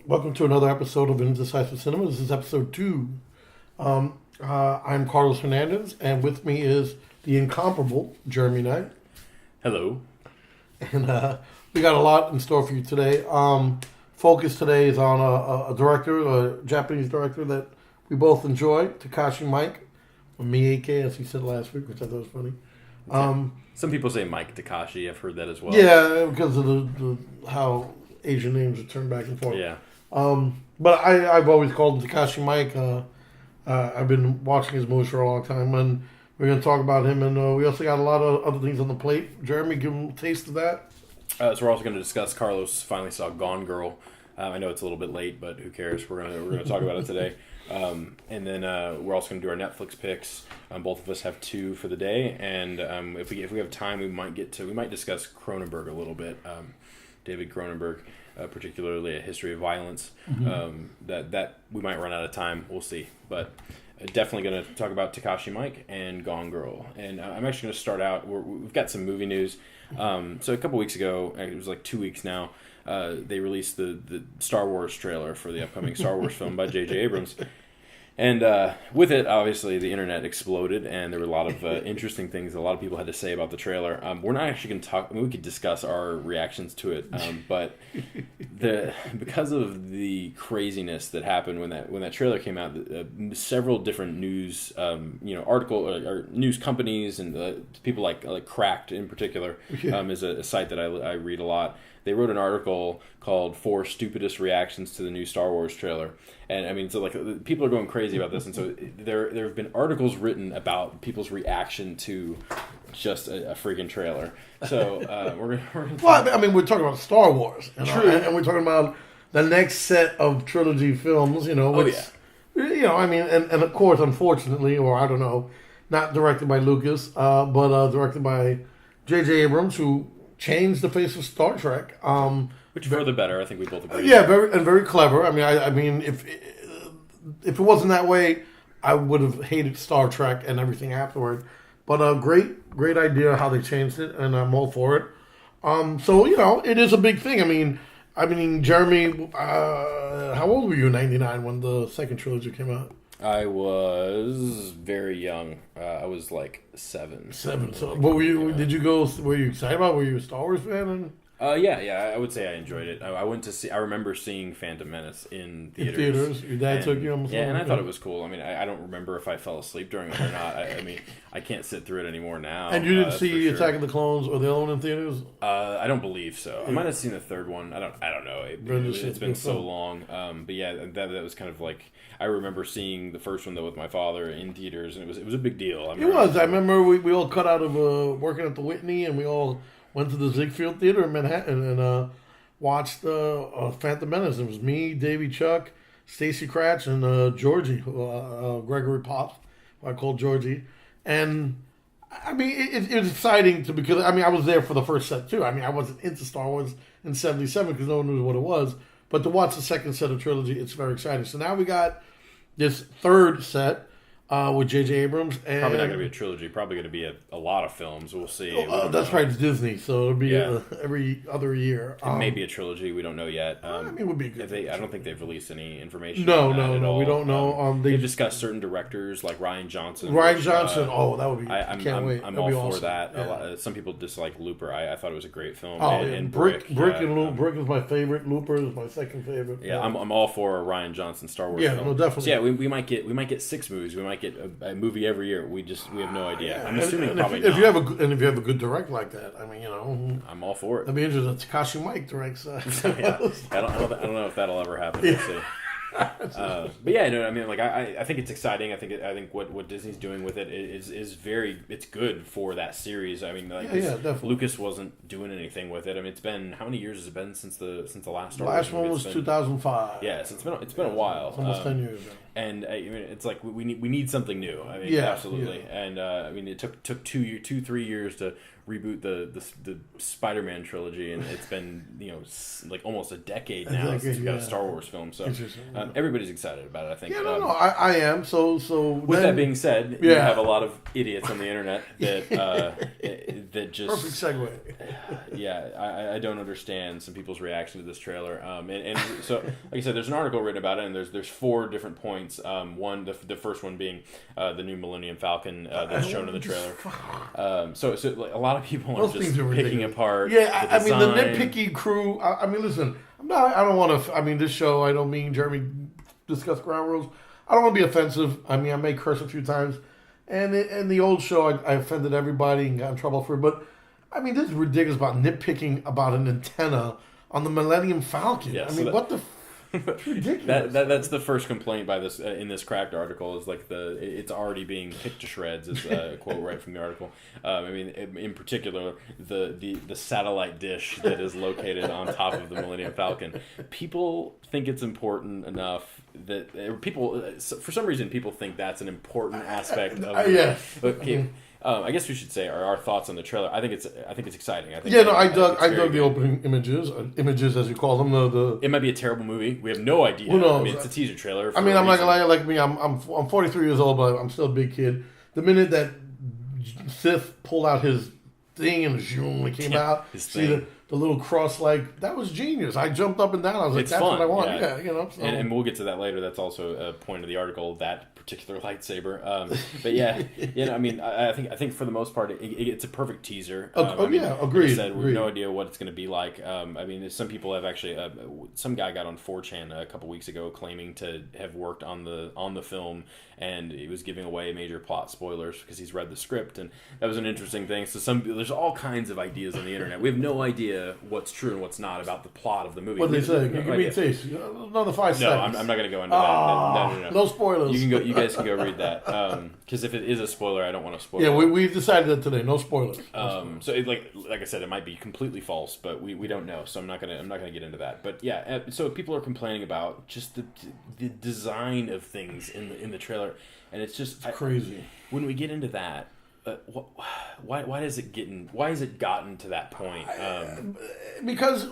Welcome to another episode of Indecisive Cinema. This is episode 2. I'm Carlos Hernandez, and with me is the incomparable Jeremy Knight. Hello. And we got a lot in store for you today. Focus today is on a director, a Japanese director that we both enjoy, Takashi Miike, or Miike, as he said last week, which I thought was funny. Some people say Mike Takashi. I've heard that as well. Yeah, because of the how Asian names are turned back and forth. Yeah. But I've always called him Takashi Miike. I've been watching his movies for a long time, and we're going to talk about him. And we also got a lot of other things on the plate. Jeremy, give him a taste of that. So we're also going to discuss. Carlos finally saw Gone Girl. I know it's a little bit late, but who cares? We're gonna talk about it today. And then we're also going to do our Netflix picks. Both of us have 2 for the day, and if we have time, we might discuss Cronenberg a little bit. David Cronenberg. Particularly A History of Violence. That we might run out of time. We'll see. But definitely going to talk about Takashi Miike and Gone Girl. And I'm actually going to start out. We've got some movie news. So a couple weeks ago, it was like 2 weeks now, they released the Star Wars trailer for the upcoming Star Wars film by J.J. Abrams. And with it, obviously, the internet exploded, and there were a lot of interesting things a lot of people had to say about the trailer. We're not actually going to talk. I mean, we could discuss our reactions to it, but because of the craziness that happened when that trailer came out, several different news, article or news companies and people like Cracked in particular is a site that I read a lot. They wrote an article called 4 Stupidest Reactions to the New Star Wars Trailer. And I mean, so like people are going crazy about this. And so there have been articles written about people's reaction to just a freaking trailer. So we're going to... Well, I mean, we're talking about Star Wars. True. And we're talking about the next set of trilogy films, which, I mean, and of course, unfortunately, or I don't know, not directed by Lucas, but directed by J.J. Abrams, who changed the face of Star Trek. Which for the better, I think we both agree. Yeah, very clever. I mean, if it wasn't that way, I would have hated Star Trek and everything afterward. But a great idea how they changed it, and I'm all for it. So it is a big thing. I mean, Jeremy, how old were you in '99 when the second trilogy came out? I was very young. I was like 7. 7. So, what were you? Did you go? Were you excited about? Were you a Star Wars fan? Yeah. I would say I enjoyed it. I went to see. I remember seeing Phantom Menace in theaters. Your dad took you almost. Yeah, and I thought it was cool. I mean, I don't remember if I fell asleep during it or not. I mean, I can't sit through it anymore now. And you didn't see Attack of the Clones or the other one in theaters? I don't believe so. I might have seen the third one. I don't know. It's been so long. But yeah, that was kind of like. I remember seeing the first one though with my father in theaters, and it was a big deal. It was. I remember we all cut out of working at the Whitney, and we all went to the Ziegfeld Theater in Manhattan and watched Phantom Menace. It was me, Davey Chuck, Stacy Cratch, and Georgie, Gregory Pops, who I called Georgie. And I mean, it was exciting because I was there for the first set too. I mean, I wasn't into Star Wars in '77 because no one knew what it was. But to watch the second set of trilogy, it's very exciting. So now we got this third set with J.J. Abrams. And probably not going to be a trilogy. Probably going to be a lot of films. We'll see. That's right. It's Disney, so it'll be every other year. It may be a trilogy. We don't know yet. it would be good. I don't think they've released any information. No, we don't know. They've discussed certain directors like Rian Johnson. That would be. I can't wait. I'm all for that. Yeah. Some people dislike Looper. I thought it was a great film. And Brick Brick is my favorite. Looper is my second favorite. Yeah, I'm all for a Ryan Johnson Star Wars film. No, definitely. So yeah, we might get 6 movies. We might get a movie every year. We have no idea. I'm assuming probably not. If you have a good direct like that, I'm all for it. That'd be interesting. Takashi Miike directs. Yeah. I don't know if that'll ever happen. We'll see. But yeah, no, I mean, like I think it's exciting. I think what Disney's doing with it is very good for that series. I mean, like definitely. Lucas wasn't doing anything with it. I mean, it's been how many years has it been since the last Star Wars? Last one was 2005. Yeah, so it's been a while. It's almost 10 years ago. And I mean, it's like we need something new. I mean, absolutely. Yeah. And I mean, it took 3 years to reboot the Spider-Man trilogy, and it's been like almost a decade now since we've got a Star Wars film. So everybody's excited about it, I think. Yeah, I am. So with that being said, you have a lot of idiots on the internet that just perfect segue. Yeah, I don't understand some people's reaction to this trailer. And so, like I said, there's an article written about it, and there's 4 different points. One, the first one being the new Millennium Falcon that's shown in the trailer. So like, a lot of people are just picking apart. Yeah, I mean the nitpicky crew. I mean, listen, I don't want to. I mean, this show. I don't mean Jeremy discuss ground rules. I don't want to be offensive. I mean, I may curse a few times, and in the old show, I offended everybody and got in trouble for it. But I mean, this is ridiculous about nitpicking about an antenna on the Millennium Falcon. Yeah, I mean, what the. It's ridiculous. That's the first complaint by this in this Cracked article is like it's already being picked to shreds is a quote right from the article. I mean, in particular, the satellite dish that is located on top of the Millennium Falcon. People think it's important enough that people, for some reason, people think that's an important aspect of. Yeah. I guess we should say our thoughts on the trailer. I think it's exciting. I dug the opening images as you call them. It might be a terrible movie. We have no idea. Who knows? I mean, it's a teaser trailer. I'm not gonna lie. Like me, I'm 43 years old, but I'm still a big kid. The minute that Sith pulled out his thing and zoom, it came out. See the little cross, like that was genius. I jumped up and down. I was like, "That's fun. What I want." Yeah, So. And we'll get to that later. That's also a point of the article. That particular lightsaber. But yeah, I mean, I think for the most part, it's a perfect teaser. Agreed. Like I said, we have no idea what it's going to be like. I mean, some people have actually. Some guy got on 4chan a couple weeks ago claiming to have worked on the film, and he was giving away major plot spoilers because he's read the script, and that was an interesting thing. So there's all kinds of ideas on the internet. We have no idea what's true and what's not about the plot of the movie. What did they say? Give me a taste. Another 5 seconds. No, I'm not going to go into that. No spoilers. You guys can go read that because if it is a spoiler, I don't want to spoil. Yeah, we decided that today. No spoilers. So like I said, it might be completely false, but we don't know. So I'm not gonna get into that. But yeah, so people are complaining about just the design of things in the trailer, and it's just crazy. When we get into that. Why has it gotten to that point? Because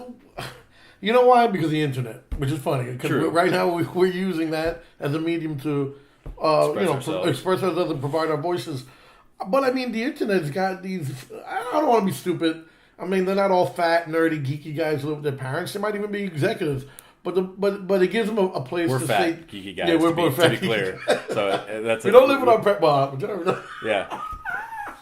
you know why? Because of the internet, which is funny. Because right now we're using that as a medium to express ourselves and provide our voices. But I mean, the internet's got these. I don't want to be stupid. I mean, they're not all fat, nerdy, geeky guys who live with their parents. They might even be executives. But it gives them a place to say. Geeky guys. Yeah, we're both fat. To be clear, so that's. We don't live with our pet Bob. Yeah.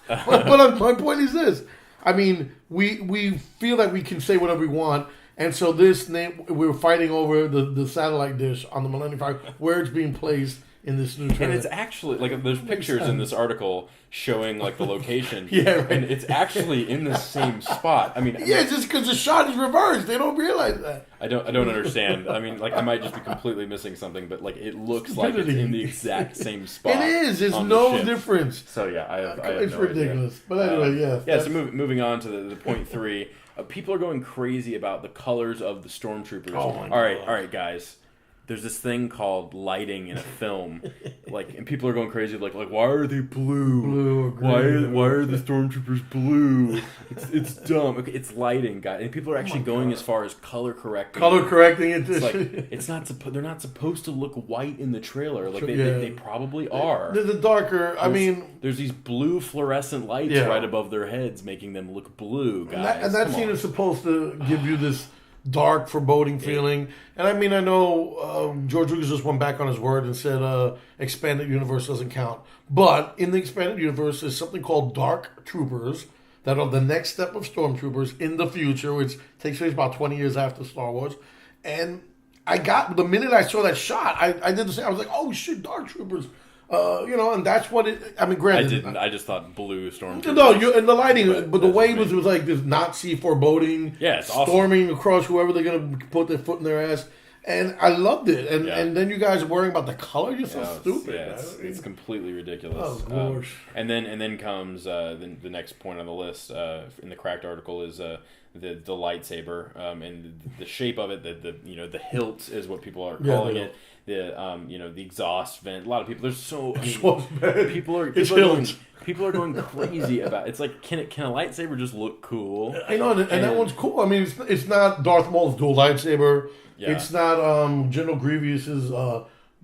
but my point is this. I mean, we feel that we can say whatever we want, and so we're fighting over the satellite dish on the Millennium Falcon, where it's being placed in this new trailer. And it's actually, like, there's pictures in this article showing, like, the location. Yeah, right. And it's actually in the same spot. I mean... Yeah, just because the shot is reversed. They don't realize that. I don't understand. I mean, like, I might just be completely missing something, but, like, it looks like it's in the exact same spot. It is. There's no difference. So, yeah, I have it's no ridiculous. Idea. But anyway, yeah. Yeah, so moving on to the point 3. People are going crazy about the colors of the stormtroopers. Oh, my God. All right, guys. There's this thing called lighting in a film, like, and people are going crazy, like why are they blue? Or green? Why are the stormtroopers blue? It's dumb. Okay, it's lighting, guys, and people are actually going as far as color correcting. It. It's like they're not supposed to look white in the trailer. Like they probably are. They're the darker. There's these blue fluorescent lights right above their heads, making them look blue, guys. And that scene is supposed to give you this dark, foreboding feeling. And I mean, I know George Lucas just went back on his word and said expanded universe doesn't count. But in the expanded universe, there's something called dark troopers that are the next step of stormtroopers in the future, which takes place about 20 years after Star Wars. And the minute I saw that shot, I did the same. I was like, oh shit, dark troopers. And that's what it. I mean, granted, I didn't. I just thought blue stormtroopers. No, and the lighting, but the way it was like this Nazi foreboding. Yeah, it's awesome. Storming across whoever they're gonna put their foot in their ass, and I loved it. And then you guys are worrying about the color. You're so stupid. It's completely ridiculous. Oh gosh. And then comes the next point on the list in the Cracked article is the lightsaber, and the shape of it, the hilt is what people are calling it. The exhaust vent. A lot of people. There's people are going crazy about. It's like, can a lightsaber just look cool? I know, and that one's cool. I mean, it's not Darth Maul's dual lightsaber. Yeah. It's not General Grievous's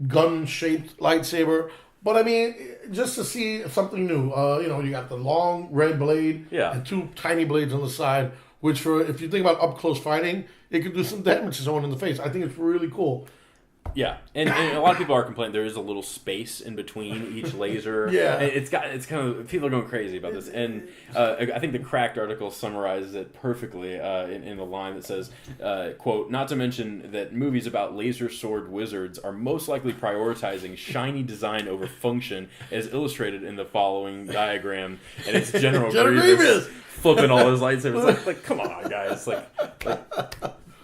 gun-shaped lightsaber. But I mean, just to see something new. You got the long red blade and two tiny blades on the side. Which, if you think about up close fighting, it could do some damage to someone in the face. I think it's really cool. Yeah, and a lot of people are complaining there is a little space in between each laser. Yeah, it's kind of, people are going crazy about this, and I think the Cracked article summarizes it perfectly in the line that says, "quote, not to mention that movies about laser sword wizards are most likely prioritizing shiny design over function, as illustrated in the following diagram." And it's General Grievous flipping all his lightsabers. Like, come on, guys, like.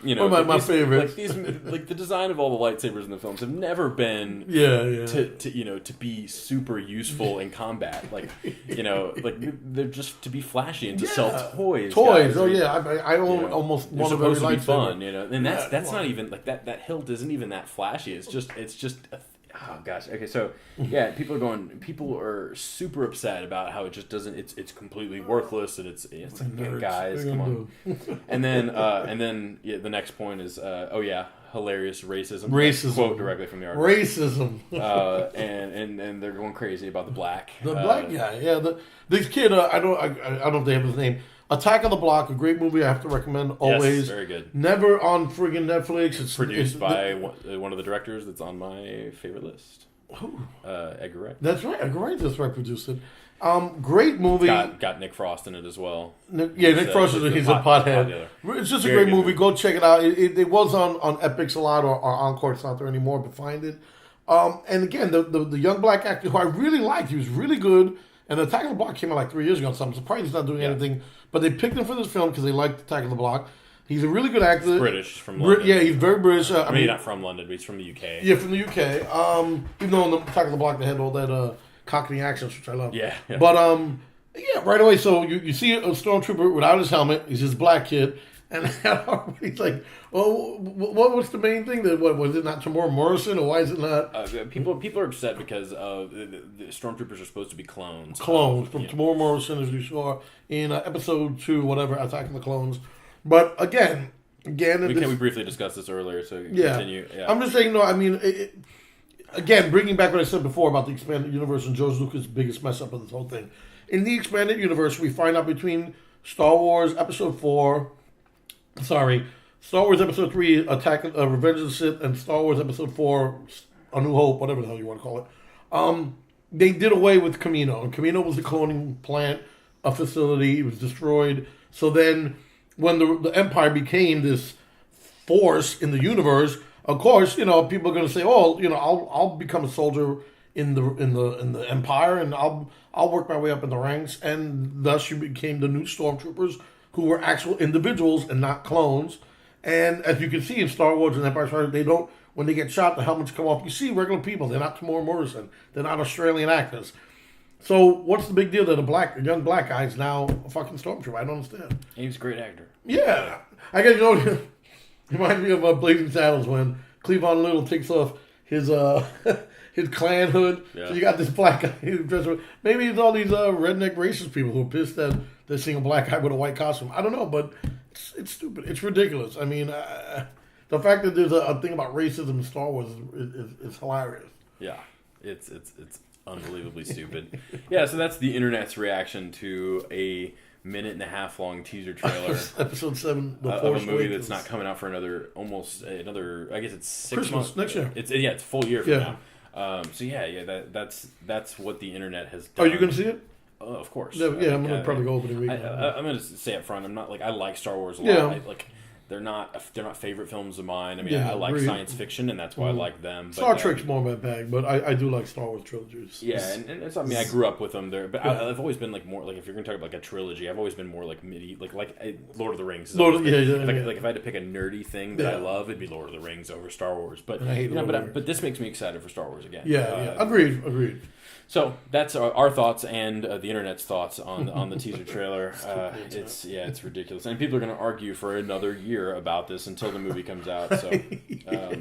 One of my favorites. Like the design of all the lightsabers in the films have never been to be super useful in combat. Like they're just to be flashy and to sell toys. Guys. Oh yeah, I own almost one of every lightsaber. To be fun, and that's not even like that hilt isn't even that flashy. It's just oh gosh. Okay, so yeah, people are super upset about how it just doesn't. It's completely worthless, and it's like, guys, come on. and then the next point is hilarious racism. Quote directly from the article. Racism. And they're going crazy about the black. The black guy. Yeah. This kid. I don't know if they have his name. Attack of the Block, a great movie I have to recommend always. Yes, very good. Never on friggin' Netflix. It's produced by one of the directors that's on my favorite list. Who? Edgar Wright. That's right. Edgar Wright just produced it. Great movie. Got Nick Frost in it as well. Nick Frost he's a pothead. It's just a great movie. Go check it out. It was on Epix a lot or Encore. It's not there anymore, but find it. And again, the young black actor who I really liked, he was really good. And Attack of the Block came out like 3 years ago, so I'm surprised he's not doing anything. But they picked him for this film because they liked Attack of the Block. He's a really good actor. He's British from London. Yeah, he's very British. I mean, not from London, but he's from the UK. Yeah, from the UK. Even though in the Attack of the Block they had all that Cockney accents, which I love. Yeah. But right away. So you see a stormtrooper without his helmet. He's this black kid, and he's like, "Oh, what's the main thing? That was it not Tamora Morrison, or why is it not?" People are upset because the stormtroopers are supposed to be clones. From Tamora Morrison, as you saw in episode 2, whatever, Attack of the Clones. But again, we briefly discussed this earlier, so continue. Yeah. I'm just saying, no, I mean, again, bringing back what I said before about the expanded universe and George Lucas' biggest mess up of this whole thing. In the expanded universe, we find out between Star Wars Episode 3, Revenge of the Sith, and Star Wars Episode 4, A New Hope, whatever the hell you want to call it, they did away with Kamino. And Kamino was a cloning plant, a facility. It was destroyed. So then, when the Empire became this force in the universe, of course, people are going to say, "Oh, I'll become a soldier in the Empire, and I'll work my way up in the ranks." And thus, you became the new stormtroopers, who were actual individuals and not clones. And as you can see in Star Wars and Empire Strikes, they don't. When they get shot, the helmets come off. You see regular people. They're not Tamora Morrison. They're not Australian actors. So what's the big deal that a young black guy is now a fucking stormtrooper? I don't understand. He was a great actor. Yeah. I guess, it reminds me of Blazing Saddles when Cleavon Little takes off his his Klan hood. Yeah. So you got this black guy who dressed up. Maybe it's all these redneck racist people who are pissed that they're seeing a black guy with a white costume. I don't know, but it's stupid. It's ridiculous. I mean, the fact that there's a thing about racism in Star Wars is hilarious. Yeah. It's unbelievably stupid. Yeah, so that's the internet's reaction to a minute-and-a-half long teaser trailer. Episode 7, of a movie that's not coming out for another, I guess it's 6 months. Next year. It's a full year from now. That's what the internet has done. Are you going to see it? Of course. Yeah, I'm going to probably go opening week. I'm going to say up front, I'm not I like Star Wars a lot. they're not favorite films of mine. I mean, Yeah, I like agreed. science fiction, and that's why I like them. But, Star Trek's more my bag, but I do like Star Wars trilogies. Yeah, and it's, I mean, I grew up with them there, but I've always been like more like if you're gonna talk about like a trilogy, I've always been more like Lord of the Rings. Lord, yeah, Like if I had to pick a nerdy thing that I love, it'd be Lord of the Rings over Star Wars. But but this makes me excited for Star Wars again. Yeah, agreed. So that's our thoughts and the internet's thoughts on the teaser trailer. It's ridiculous, and people are going to argue for another year about this until the movie comes out. So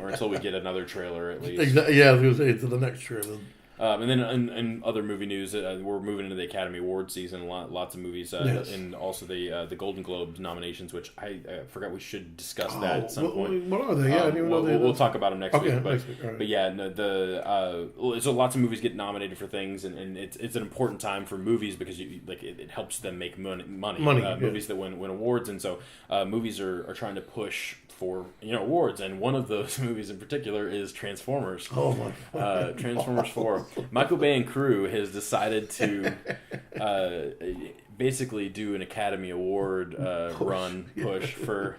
or until we get another trailer at least. Exactly. Yeah, I was going to say to the next trailer. And then in other movie news, we're moving into the Academy Award season. Lots of movies, and also the Golden Globes nominations, which I forgot we should discuss that at some point. What are they? Yeah, I didn't even know they. We'll talk about them next week. Next week. All right. But yeah, so lots of movies get nominated for things, and it's an important time for movies because it helps them make money. Movies that win awards, and so movies are trying to push for awards, and one of those movies in particular is Transformers. Oh my God. Transformers 4. Michael Bay and crew has decided to basically do an Academy Award push for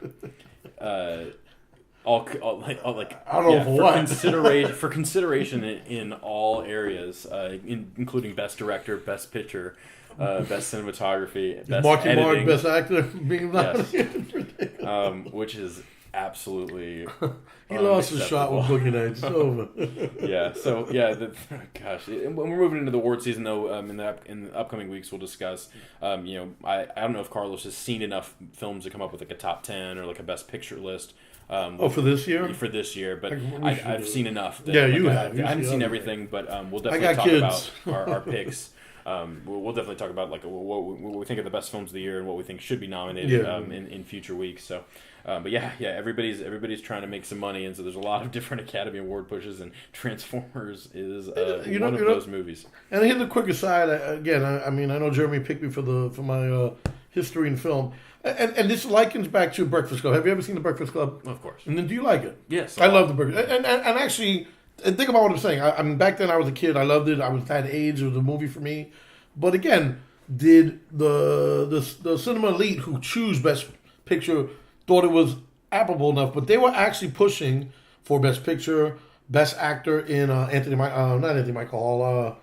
consideration in all areas, including Best Director, Best Picture, Best Cinematography, Best Marky Editing. Mark, Best Actor, being nominated. Yes. Which is absolutely he lost his shot with Boogie Nights. It's over. Yeah. So yeah, gosh, when we're moving into the award season, though, in the upcoming weeks, we'll discuss. I don't know if Carlos has seen enough films to come up with like a top 10 or like a Best Picture list. For this year? For this year, but I've seen enough. You have. I haven't seen everything, but we'll definitely talk about our picks. We'll definitely talk about like what we think are the best films of the year and what we think should be nominated in future weeks. So, but everybody's trying to make some money, and so there's a lot of different Academy Award pushes, and Transformers is one of those movies. And here's a quick aside. Again, I mean, I know Jeremy picked me for my history in film. And this likens back to Breakfast Club. Have you ever seen The Breakfast Club? Of course. And then do you like it? Yes. I love The Breakfast. And actually, think about what I'm saying. I mean, back then I was a kid. I loved it. I was that age. It was a movie for me. But again, did the cinema elite who choose Best Picture thought it was applicable enough? But they were actually pushing for Best Picture, Best Actor in not Anthony Michael Hall.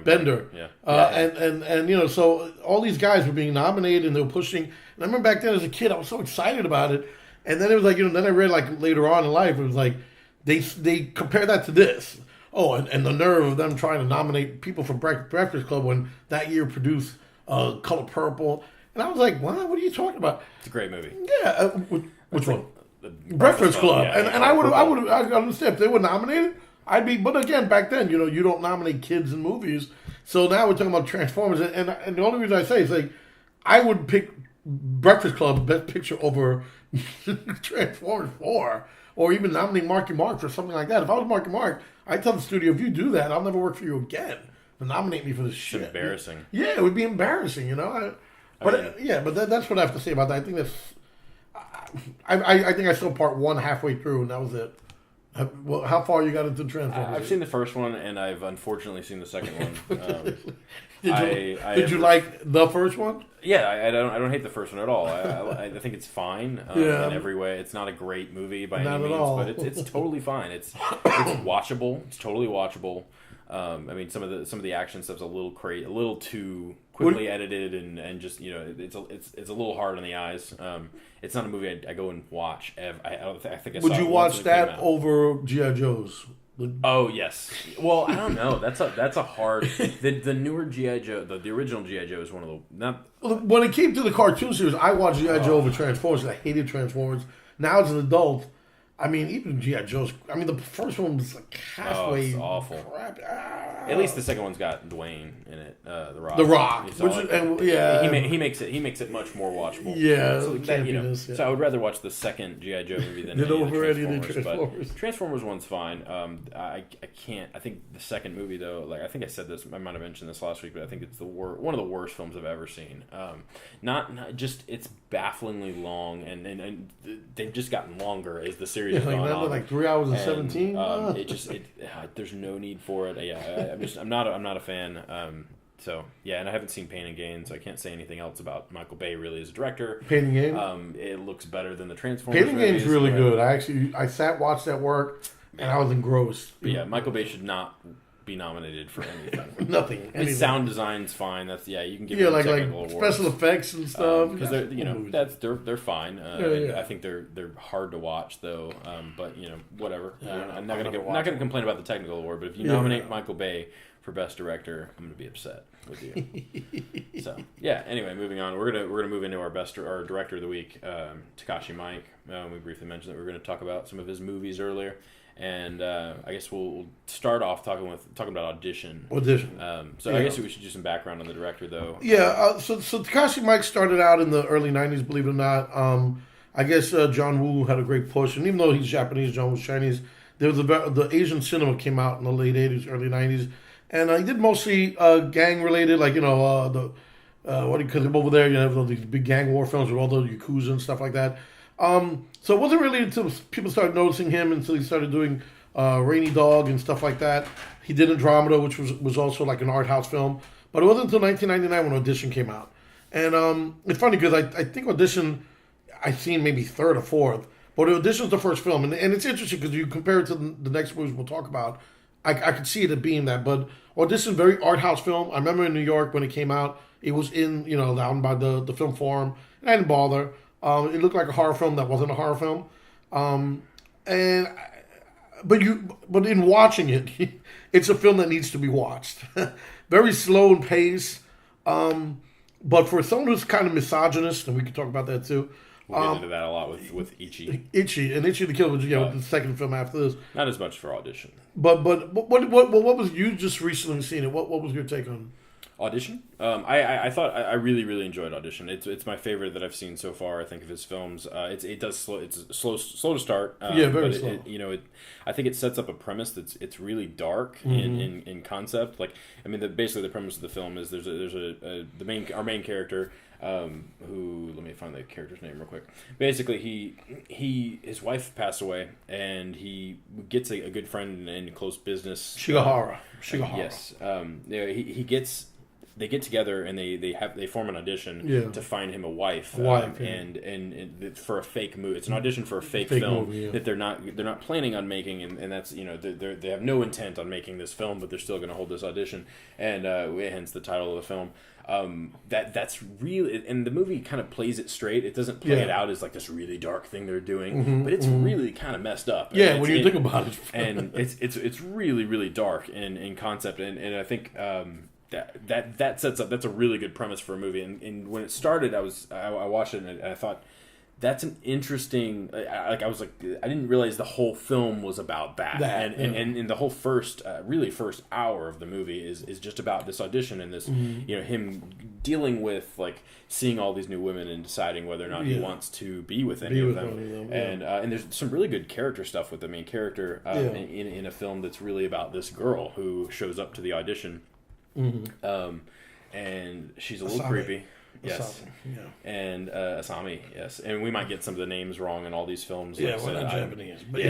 Bender. Yeah. And so all these guys were being nominated and they were pushing. And I remember back then as a kid, I was so excited about it. And then it was like, then I read like later on in life, it was like they compare that to this. Oh, and the nerve of them trying to nominate people for Breakfast Club when that year produced Color Purple. And I was like, what are you talking about? It's a great movie. Yeah. Which one? Breakfast Club. Yeah, and I understand if they were nominated. But again, back then, you don't nominate kids in movies. So now we're talking about Transformers, and the only reason I say is like, I would pick Breakfast Club Best Picture over Transformers 4, or even nominate Marky Mark for something like that. If I was Marky Mark, I'd tell the studio, if you do that, I'll never work for you again. To nominate me for this shit. It's embarrassing. Yeah, it would be embarrassing, But that's what I have to say about that. I think that's. I think I saw part 1 halfway through, and that was it. Well, how far you got into Transformers? I've seen the first one, and I've unfortunately seen the second one. Did you like the first one? Yeah, I don't hate the first one at all. I think it's fine in every way. It's not a great movie by any means, but it's totally fine. It's watchable. It's totally watchable. I mean, some of the action stuff's a little too quickly edited, and just it's a little hard on the eyes. It's not a movie I go and watch. I think I saw. Would you watch that over G.I. Joe's? Oh yes. Well, I don't know. That's a hard. The newer G.I. Joe, the original G.I. Joe is one of the not. When it came to the cartoon series, I watched G.I. Joe over Transformers. I hated Transformers. Now as an adult, I mean, even G.I. Joe's. I mean, the first one was like halfway. It's awful. Crap. At least the second one's got Dwayne in it. The Rock. The Rock. He makes it much more watchable. Yeah. So I would rather watch the second G.I. Joe movie than any of the Transformers. But Transformers 1's fine. I can't. I think the second movie though, like I think I said this, I might have mentioned this last week, but I think it's one of the worst films I've ever seen. Not just it's bafflingly long, and they've just gotten longer as the series has gone on. Like 3 hours and 17. There's no need for it. Yeah, I'm not a fan. So yeah, and I haven't seen Pain and Gain, so I can't say anything else about Michael Bay really as a director. Pain and Gain. It looks better than the Transformers. Pain and Gain's really good. I sat watched that work, and I was engrossed. But yeah, Michael Bay should not be nominated for anything. Nothing. His sound design's fine. That's you can give him technical awards. Special effects and stuff because they're fine. I think they're hard to watch though. But whatever. I'm not gonna complain about the technical award. But if you nominate Michael Bay for Best Director, I'm gonna be upset with you. So yeah. Anyway, moving on. We're gonna move into our Director of the Week, Takashi Miike. We briefly mentioned that we were gonna talk about some of his movies earlier. And I guess we'll start off talking about Audition. I guess we should do some background on the director, though. Yeah. So Takashi Miike started out in the early '90s. Believe it or not, I guess John Woo had a great push, and even though he's Japanese, John was Chinese. There was the Asian cinema came out in the late '80s, early '90s, and he did mostly gang related, like because over there you have these big gang war films with all the yakuza and stuff like that. So it wasn't really until people started noticing him until he started doing Rainy Dog and stuff like that. He did Andromeda, which was also like an art house film. But it wasn't until 1999 when Audition came out. And it's funny because I think Audition, I've seen maybe third or fourth. But Audition's the first film. And it's interesting because you compare it to the next movies we'll talk about. I could see it being that. But Audition, very art house film. I remember in New York when it came out, it was in, down by the film forum. And I didn't bother. It looked like a horror film that wasn't a horror film, but in watching it, it's a film that needs to be watched. Very slow in pace, but for someone who's kind of misogynist, and we could talk about that too. We'll get into that a lot with Ichi. Ichi the Killer was the second film after this. Not as much for Audition. But what was you just recently seen it? What was your take on Audition? I thought I really, really enjoyed Audition. It's my favorite that I've seen so far. I think of his films. It's slow to start. Very slow. I think it sets up a premise it's really dark in concept. Basically the premise of the film is there's our main character. Who, let me find the character's name real quick. Basically, his wife passed away, and he gets a good friend in close business. Shigahara. Yes. They get together and they form an audition to find him a wife. And for a fake movie. It's an audition for a fake film movie, that they're not planning on making, and that's they have no intent on making this film, but they're still going to hold this audition, and hence the title of the film. That's really, and the movie kind of plays it straight. It doesn't play it out as like this really dark thing they're doing, but it's really kind of messed up. Yeah, when you think about it, and it's really, really dark in concept, and I think that sets up. That's a really good premise for a movie. And when it started, I watched it and I thought, that's an interesting. I didn't realize the whole film was about that. And the whole first hour of the movie is just about this audition and this him dealing with seeing all these new women and deciding whether or not he wants to be with any of them. And there's some really good character stuff with the main character in a film that's really about this girl who shows up to the audition, and she's a little creepy. Yes, and Asami. Yes, and we might get some of the names wrong in all these films. Yeah, we're not Japanese, but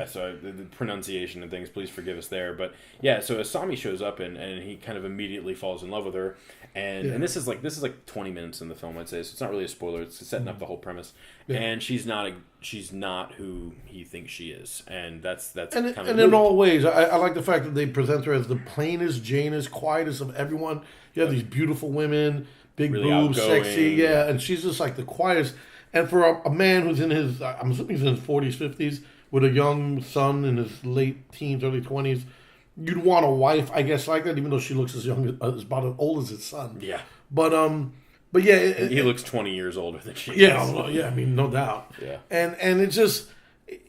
so the pronunciation and things. Please forgive us there, but yeah. So Asami shows up and he kind of immediately falls in love with her, and this is like 20 minutes in the film, I'd say. So it's not really a spoiler. It's setting up the whole premise, and she's not who he thinks she is, and that's kind of. And in all ways, I like the fact that they present her as the plainest, Janest, quietest of everyone. You have these beautiful women. Big really boobs, outgoing, sexy, and she's just like the quietest. And for a man who's in his, I'm assuming he's in his 40s, 50s, with a young son in his late teens, early 20s, you'd want a wife, I guess, like that, even though she looks as young, as about as old as his son. Yeah. But yeah. He looks 20 years older than she is. Yeah, I mean, no doubt. Yeah. And it's just,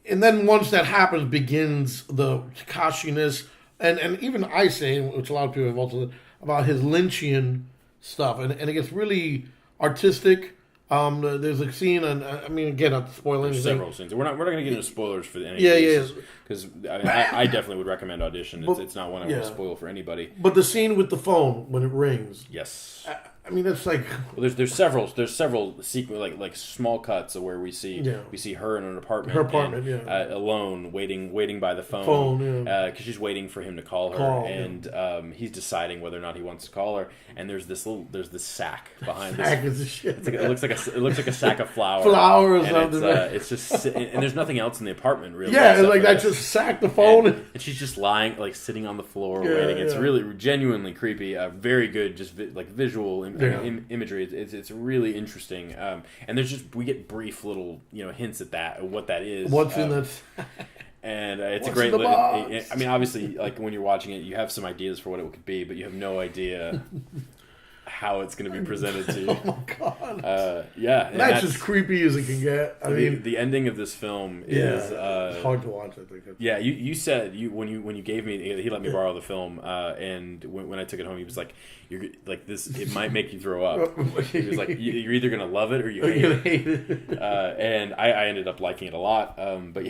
and then once that happens, begins the Takashiness, and even I say, which a lot of people have also said, about his Lynchian stuff, and it gets really artistic. There's a scene, and I mean, again, not spoiling anything. Several scenes. We're not going to get into spoilers for any. Yeah. Because I definitely would recommend Audition. It's not one I want to spoil for anybody. But the scene with the phone when it rings. Yes. I mean, it's like Well, there's several like small cuts of where we see her in an apartment, alone waiting by the phone because she's waiting for him to call her, and he's deciding whether or not he wants to call her. And there's this sack behind this. Shit. It looks like a sack of flour. Flour or something. It's just and there's nothing else in the apartment really. Yeah, it's like that. Just sack the phone, and she's just lying, like sitting on the floor waiting. It's really genuinely creepy. Very good, just like visual imagery. It's really interesting. And we get brief little hints at what that is. What's in that? And it's a great. I mean, obviously, like when you're watching it, you have some ideas for what it could be, but you have no idea how it's going to be presented to you. Oh my god! That's as creepy as it can get. I mean, the ending of this film is it's hard to watch. I think. You said when you gave me, he let me borrow the film, and when I took it home, he was like, "You're like this. It might make you throw up." He was like, "You're either going to love it or you hate it." And I ended up liking it a lot. But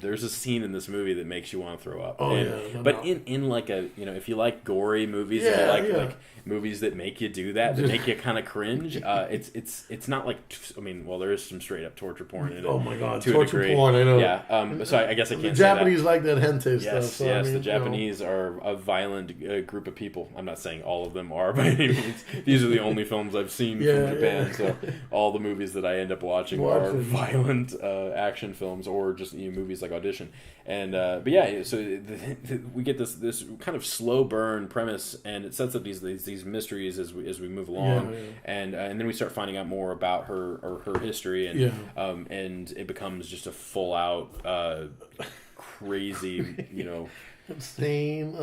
there's a scene in this movie that makes you want to throw up. In like a if you like gory movies, if you like movies that make you do that make you kind of cringe. It's not like, I mean, well, there is some straight up torture porn in it. Oh my god, torture porn! I know. Yeah. So I guess I can't. The Japanese like that hentai yes, stuff. So yes. I mean, the Japanese are a violent group of people. I'm not saying all of them are by any means. These are the only films I've seen from Japan. So all the movies that I end up watching are violent action films or just movies like Audition. And so we get this kind of slow burn premise, and it sets up these mysteries as we move along, and then we start finding out more about her history, and it becomes just a full out crazy, insane.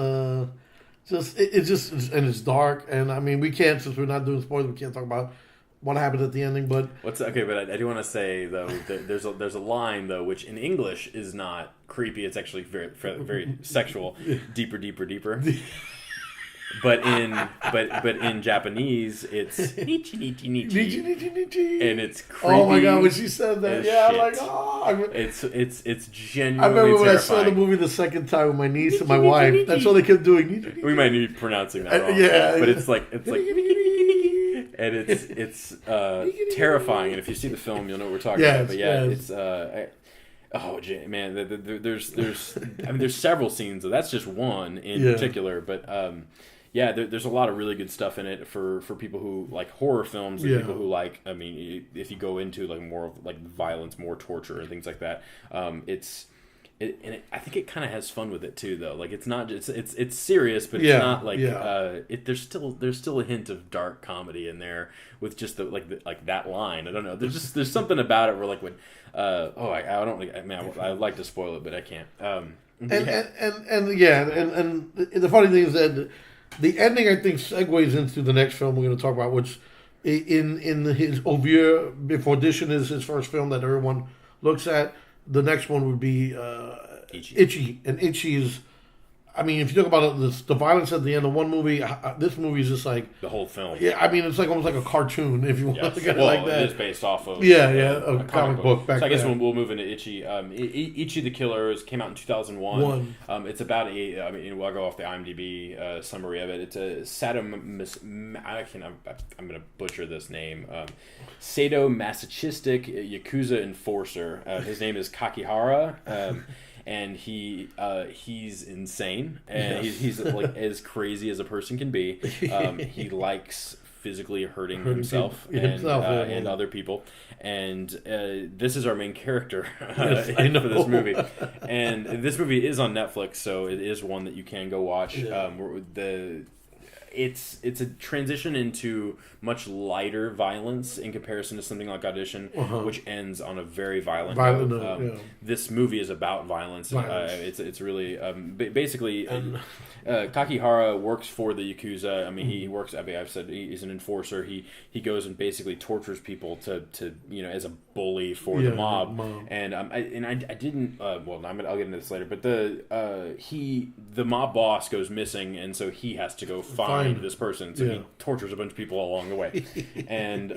It's dark, and I mean we can't, since we're not doing spoilers, we can't talk about what happened at the ending. But but I do want to say though that there's a line though which in English is not creepy. It's actually very very sexual. Deeper. But in Japanese, it's Ichi, and it's creepy. Oh my god, when she said that, I'm like, it's genuinely. I remember when terrifying. I saw the movie the second time with my niece and my wife. That's all they kept doing. We might be pronouncing that wrong. But it's like, and it's terrifying. And if you see the film, you'll know what we're talking about. But it's. Oh man, there's several scenes. That's just one in particular, but there's a lot of really good stuff in it for people who like horror films and people who like. I mean, if you go into like more of like violence, more torture and things like that, I think it kind of has fun with it too, though. Like it's not just it's serious, but it's not like there's still a hint of dark comedy in there with just like that line. I don't know. There's something about it where like when I don't like. I mean, I'd like to spoil it, but I can't. And the funny thing is that the ending, I think, segues into the next film we're going to talk about, which in his Ovier, if Audition is his first film that everyone looks at, the next one would be Ichi. And Ichi is, I mean, if you talk about it, the violence at the end of one movie, this movie is just like the whole film. Yeah, I mean, it's like almost like a cartoon, if you want to look at it like that. It is based off of a comic book back so I guess then. we'll move into Ichi. Ichi the Killer came out in 2001. It's about we'll go off the IMDb summary of it. It's a I'm going to butcher this name. Sadomasochistic Yakuza enforcer. His name is Kakihara. And he's insane, and he's like as crazy as a person can be. He likes physically hurting himself and other people, and this is our main character for this movie. And this movie is on Netflix, so it is one that you can go watch. It's a transition into much lighter violence in comparison to something like Audition, which ends on a very violent note. This movie is about violence. It's really basically Kakihara works for the Yakuza. I mean, he works. I mean, I've said he's an enforcer. He goes and basically tortures people to as a bully for the mob. And I didn't. I'll get into this later. But the mob boss goes missing, and so he has to go find this person. So he tortures a bunch of people along the way, and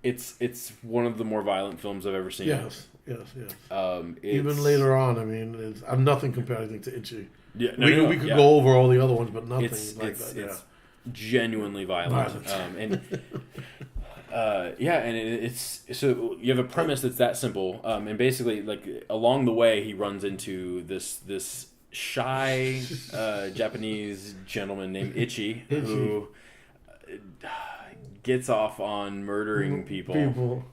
it's one of the more violent films I've ever seen. Yes. Even later on, I mean, I'm nothing compared, I think, to Ichi. We could go over all the other ones, but nothing like that. genuinely violent. It's so you have a premise that's that simple, and basically, like, along the way, he runs into this shy Japanese gentleman named Ichi who gets off on murdering people.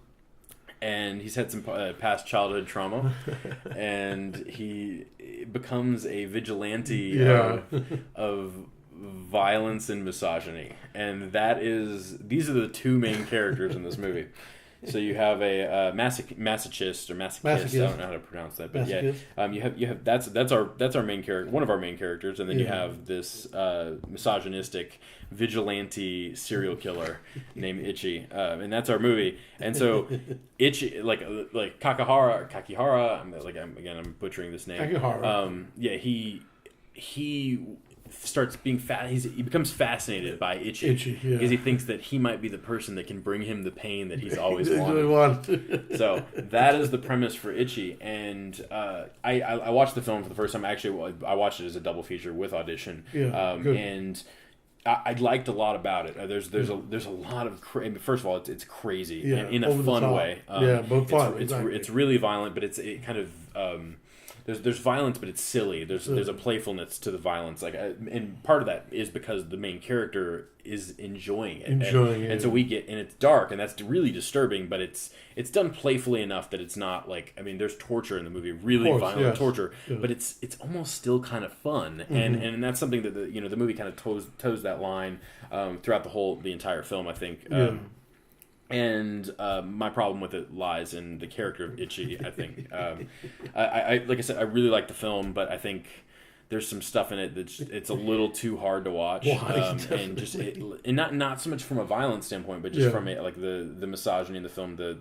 And he's had some past childhood trauma, and he becomes a vigilante of violence and misogyny. And these are the two main characters in this movie. So you have a masochist or masochist. I don't know how to pronounce that, but you have that's our main character, one of our main characters, and then you have this misogynistic vigilante serial killer named Ichi, and that's our movie. And so Ichi, like Kakihara, I'm butchering this name. Kakihara. He starts being he becomes fascinated by Ichi because he thinks that he might be the person that can bring him the pain that he's always wanted. So that is the premise for Ichi, and I watched the film for the first time. Actually, I watched it as a double feature with Audition, and I liked a lot of it. There's a lot of first of all, it's crazy and in a fun way. But fun. It's really violent, but it kind of. There's violence, but it's silly. There's a playfulness to the violence, and part of that is because the main character is enjoying it. And so we get, and it's dark, and that's really disturbing. But it's done playfully enough that it's not like, I mean, there's torture in the movie, really violent torture, but it's almost still kind of fun, and that's something that the movie kind of toes that line throughout the entire film, I think. And my problem with it lies in the character of Ichi, I think. I like I said, I really like the film, but I think there's some stuff in it it's a little too hard to watch. And not so much from a violence standpoint, but just from the misogyny in the film, the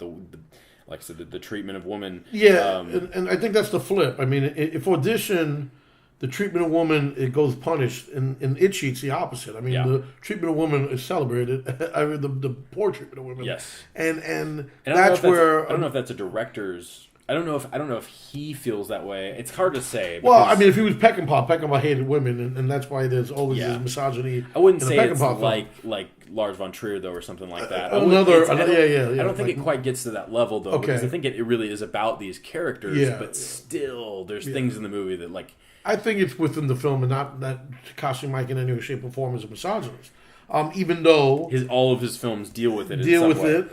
like I said, the treatment of women. And I think that's the flip. I mean, if Audition, the treatment of women, it goes punished. In Ichi, it's the opposite. I mean, the treatment of women is celebrated. I mean, the poor treatment of women. Yes. And that's where I don't know if that's a director's. I don't know if he feels that way. It's hard to say. Well, I mean, if he was Peckinpah hated women, and that's why there's always this misogyny. I wouldn't say it's like Lars von Trier though, or something like that. I don't think it quite gets to that level though, because I think it really is about these characters, but still, there's things in the movie that like. I think it's within the film, and not that Takashi Miike in any way, shape, or form is a misogynist. Even though all of his films deal with it,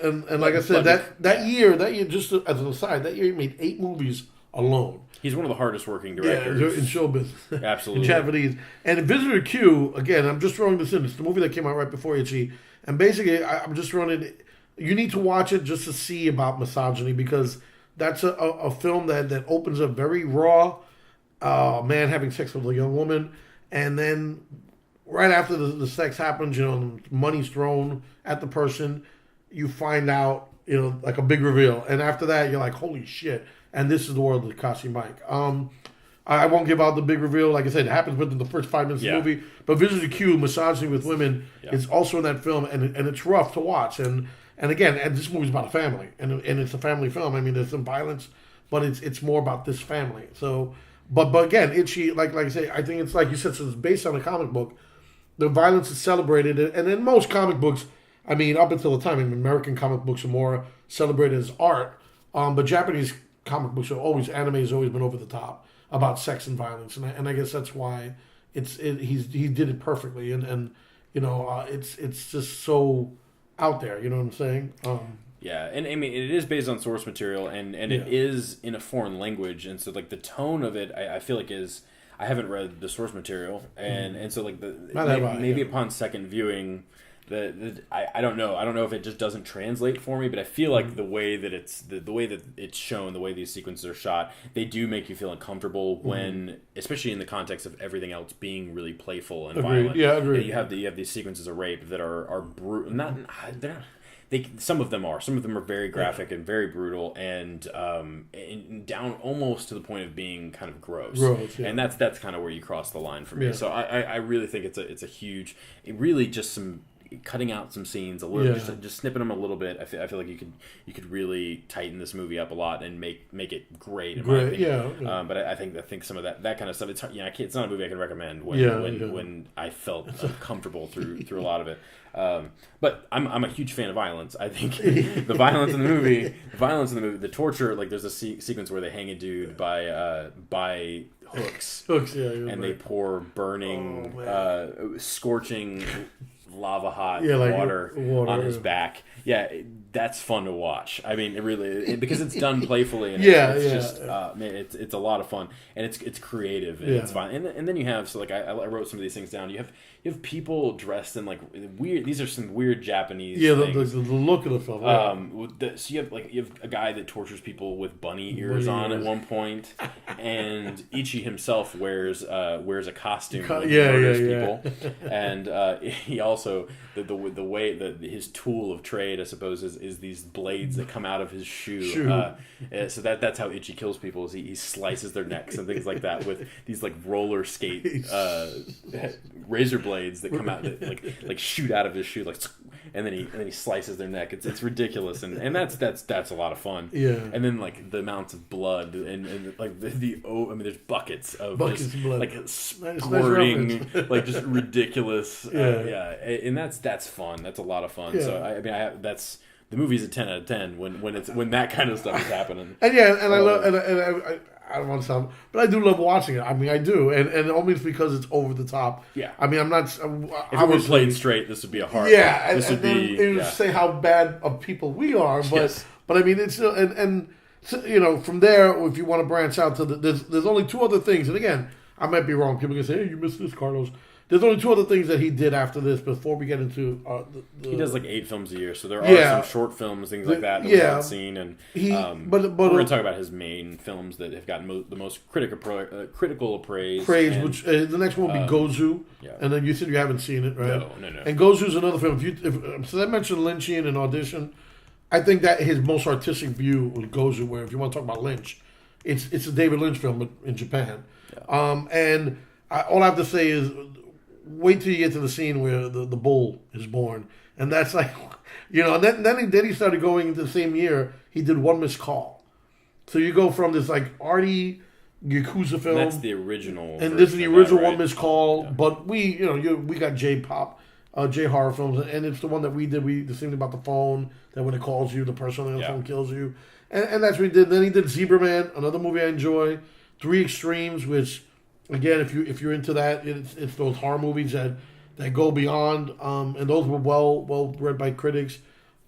and like I said, that year, just as an aside, that year he made 8 movies alone. He's one of the hardest working directors in show business, absolutely. In Japanese. And in Visitor Q, again, I'm just throwing this in. It's the movie that came out right before Ichi, and basically, I'm just throwing it. You need to watch it just to see about misogyny, because that's a film that opens up very raw. Man having sex with a young woman, and then right after the sex happens, money's thrown at the person, you find out, like a big reveal, and after that you're like, holy shit, and this is the world of Takashi Miike. I won't give out the big reveal. Like I said, it happens within the first 5 minutes of the movie, but Visitor Q, misogyny with women, is also in that film, and it's rough to watch, and again, this movie's about a family, and it's a family film. I mean, there's some violence, but it's more about this family, so. But again, Ichi, like I say, I think it's like you said, so it's based on a comic book. The violence is celebrated, and in most comic books, I mean, up until the time, American comic books are more celebrated as art, but Japanese comic books are always, anime has always been over the top about sex and violence, and I guess that's why he did it perfectly, and it's just so out there, you know what I'm saying? Yeah, and I mean, it is based on source material, and it is in a foreign language, and so like the tone of it, I feel like is, I haven't read the source material, and so like maybe upon second viewing, I don't know if it just doesn't translate for me, but I feel like the way that it's shown, the way these sequences are shot, they do make you feel uncomfortable when, especially in the context of everything else being really playful and violent. Yeah, agreed. You have these sequences of rape that are brutal. Some of them are very graphic and very brutal, and down almost to the point of being kind of gross. And that's kind of where you cross the line for me. So I really think it's a huge, it really just some cutting out some scenes a little, just snipping them a little bit. I feel like you could really tighten this movie up a lot and make it great. In my opinion. Yeah. But I think some of that kind of stuff. It's not a movie I can recommend when I felt uncomfortable through a lot of it. But I'm a huge fan of violence. I think the violence in the movie, the torture. Like there's a sequence where they hang a dude by hooks, and they pour burning, scorching, lava hot water on his back. Yeah, that's fun to watch. I mean, it really because it's done playfully and it's just man, it's a lot of fun and it's creative and it's fun. And then you have I wrote some of these things down. You have people dressed in like weird. These are some weird Japanese. Yeah, the look of the film. So you have a guy that tortures people with bunny ears on at one point, and Ichi himself wears a costume that murders people, and he also the way that his tool of trade, I suppose, is these blades that come out of his shoe. So that's how Ichi kills people. Is he slices their necks and things like that with these like roller skate razor blades that come out that like shoot out of his shoe and then he slices their neck. It's ridiculous and that's a lot of fun. Yeah. And then like the amounts of blood and like there's buckets of blood, like squirting, like just ridiculous. And that's fun. That's a lot of fun. So that's. The movie's a 10 out of 10 when that kind of stuff is happening. And I love and I don't want to sound, but I do love watching it. I mean, I do, and only it's because it's over the top. Yeah. I mean, I'm not. If it were played straight, this would be a hard. Yeah, this would be. It would say how bad of people we are, but I mean, it's and so, from there, if you want to branch out to there's only two other things, and again, I might be wrong. People can say, "Hey, you missed this, Carlos." There's only two other things that he did after this before we get into he does like 8 films a year, so there are some short films, things like that we haven't seen, and but we're going to talk about his main films that have gotten the most critical praise. Which the next one will be Gozu, and then you said you haven't seen it, right? No. And Gozu's another film. So I mentioned Lynchian and Audition. I think that his most artistic view was Gozu, where if you want to talk about Lynch, it's a David Lynch film in Japan, and all I have to say is. Wait till you get to the scene where the bull is born, and that's like, and then he started going into the same year. He did One Missed Call, so you go from this like arty Yakuza film. And that's the original, and this is the original right? One Missed Call. Yeah. But we got J-pop, J-horror films, and it's the one that we did. The thing about the phone that when it calls you, the person on the phone kills you, and that's what he did. Then he did Zebra Man, another movie I enjoy. Three Extremes, which. Again, if you're into that, it's those horror movies that go beyond, and those were well read by critics.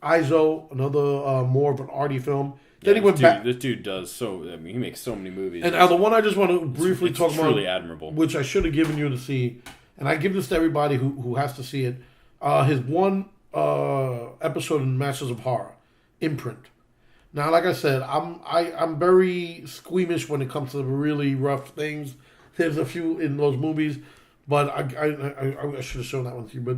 Izo, another more of an arty film. Then he went back. This dude does he makes so many movies. And the one I just want to briefly talk about, truly admirable, which I should have given you to see, and I give this to everybody who has to see it. His one episode in Masters of Horror, Imprint. Now, like I said, I'm very squeamish when it comes to really rough things. There's a few in those movies, but I should have shown that one to you. But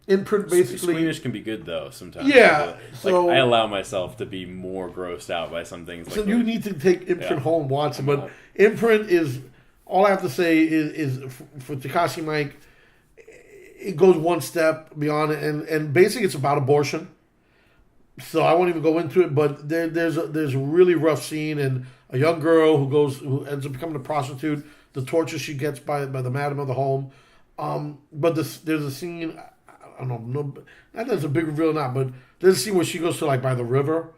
Imprint basically... Squeamish can be good, though, sometimes. Yeah. So, I allow myself to be more grossed out by some things. So you need to take Imprint home and watch it. But Imprint is... All I have to say is for Takashi Miike, it goes one step beyond it. And basically it's about abortion. So I won't even go into it, but there's a really rough scene, and a young girl who ends up becoming a prostitute, the torture she gets by the madam of the home. But there's a scene, I don't know, not that it's a big reveal or not, but there's a scene where she goes to by the river,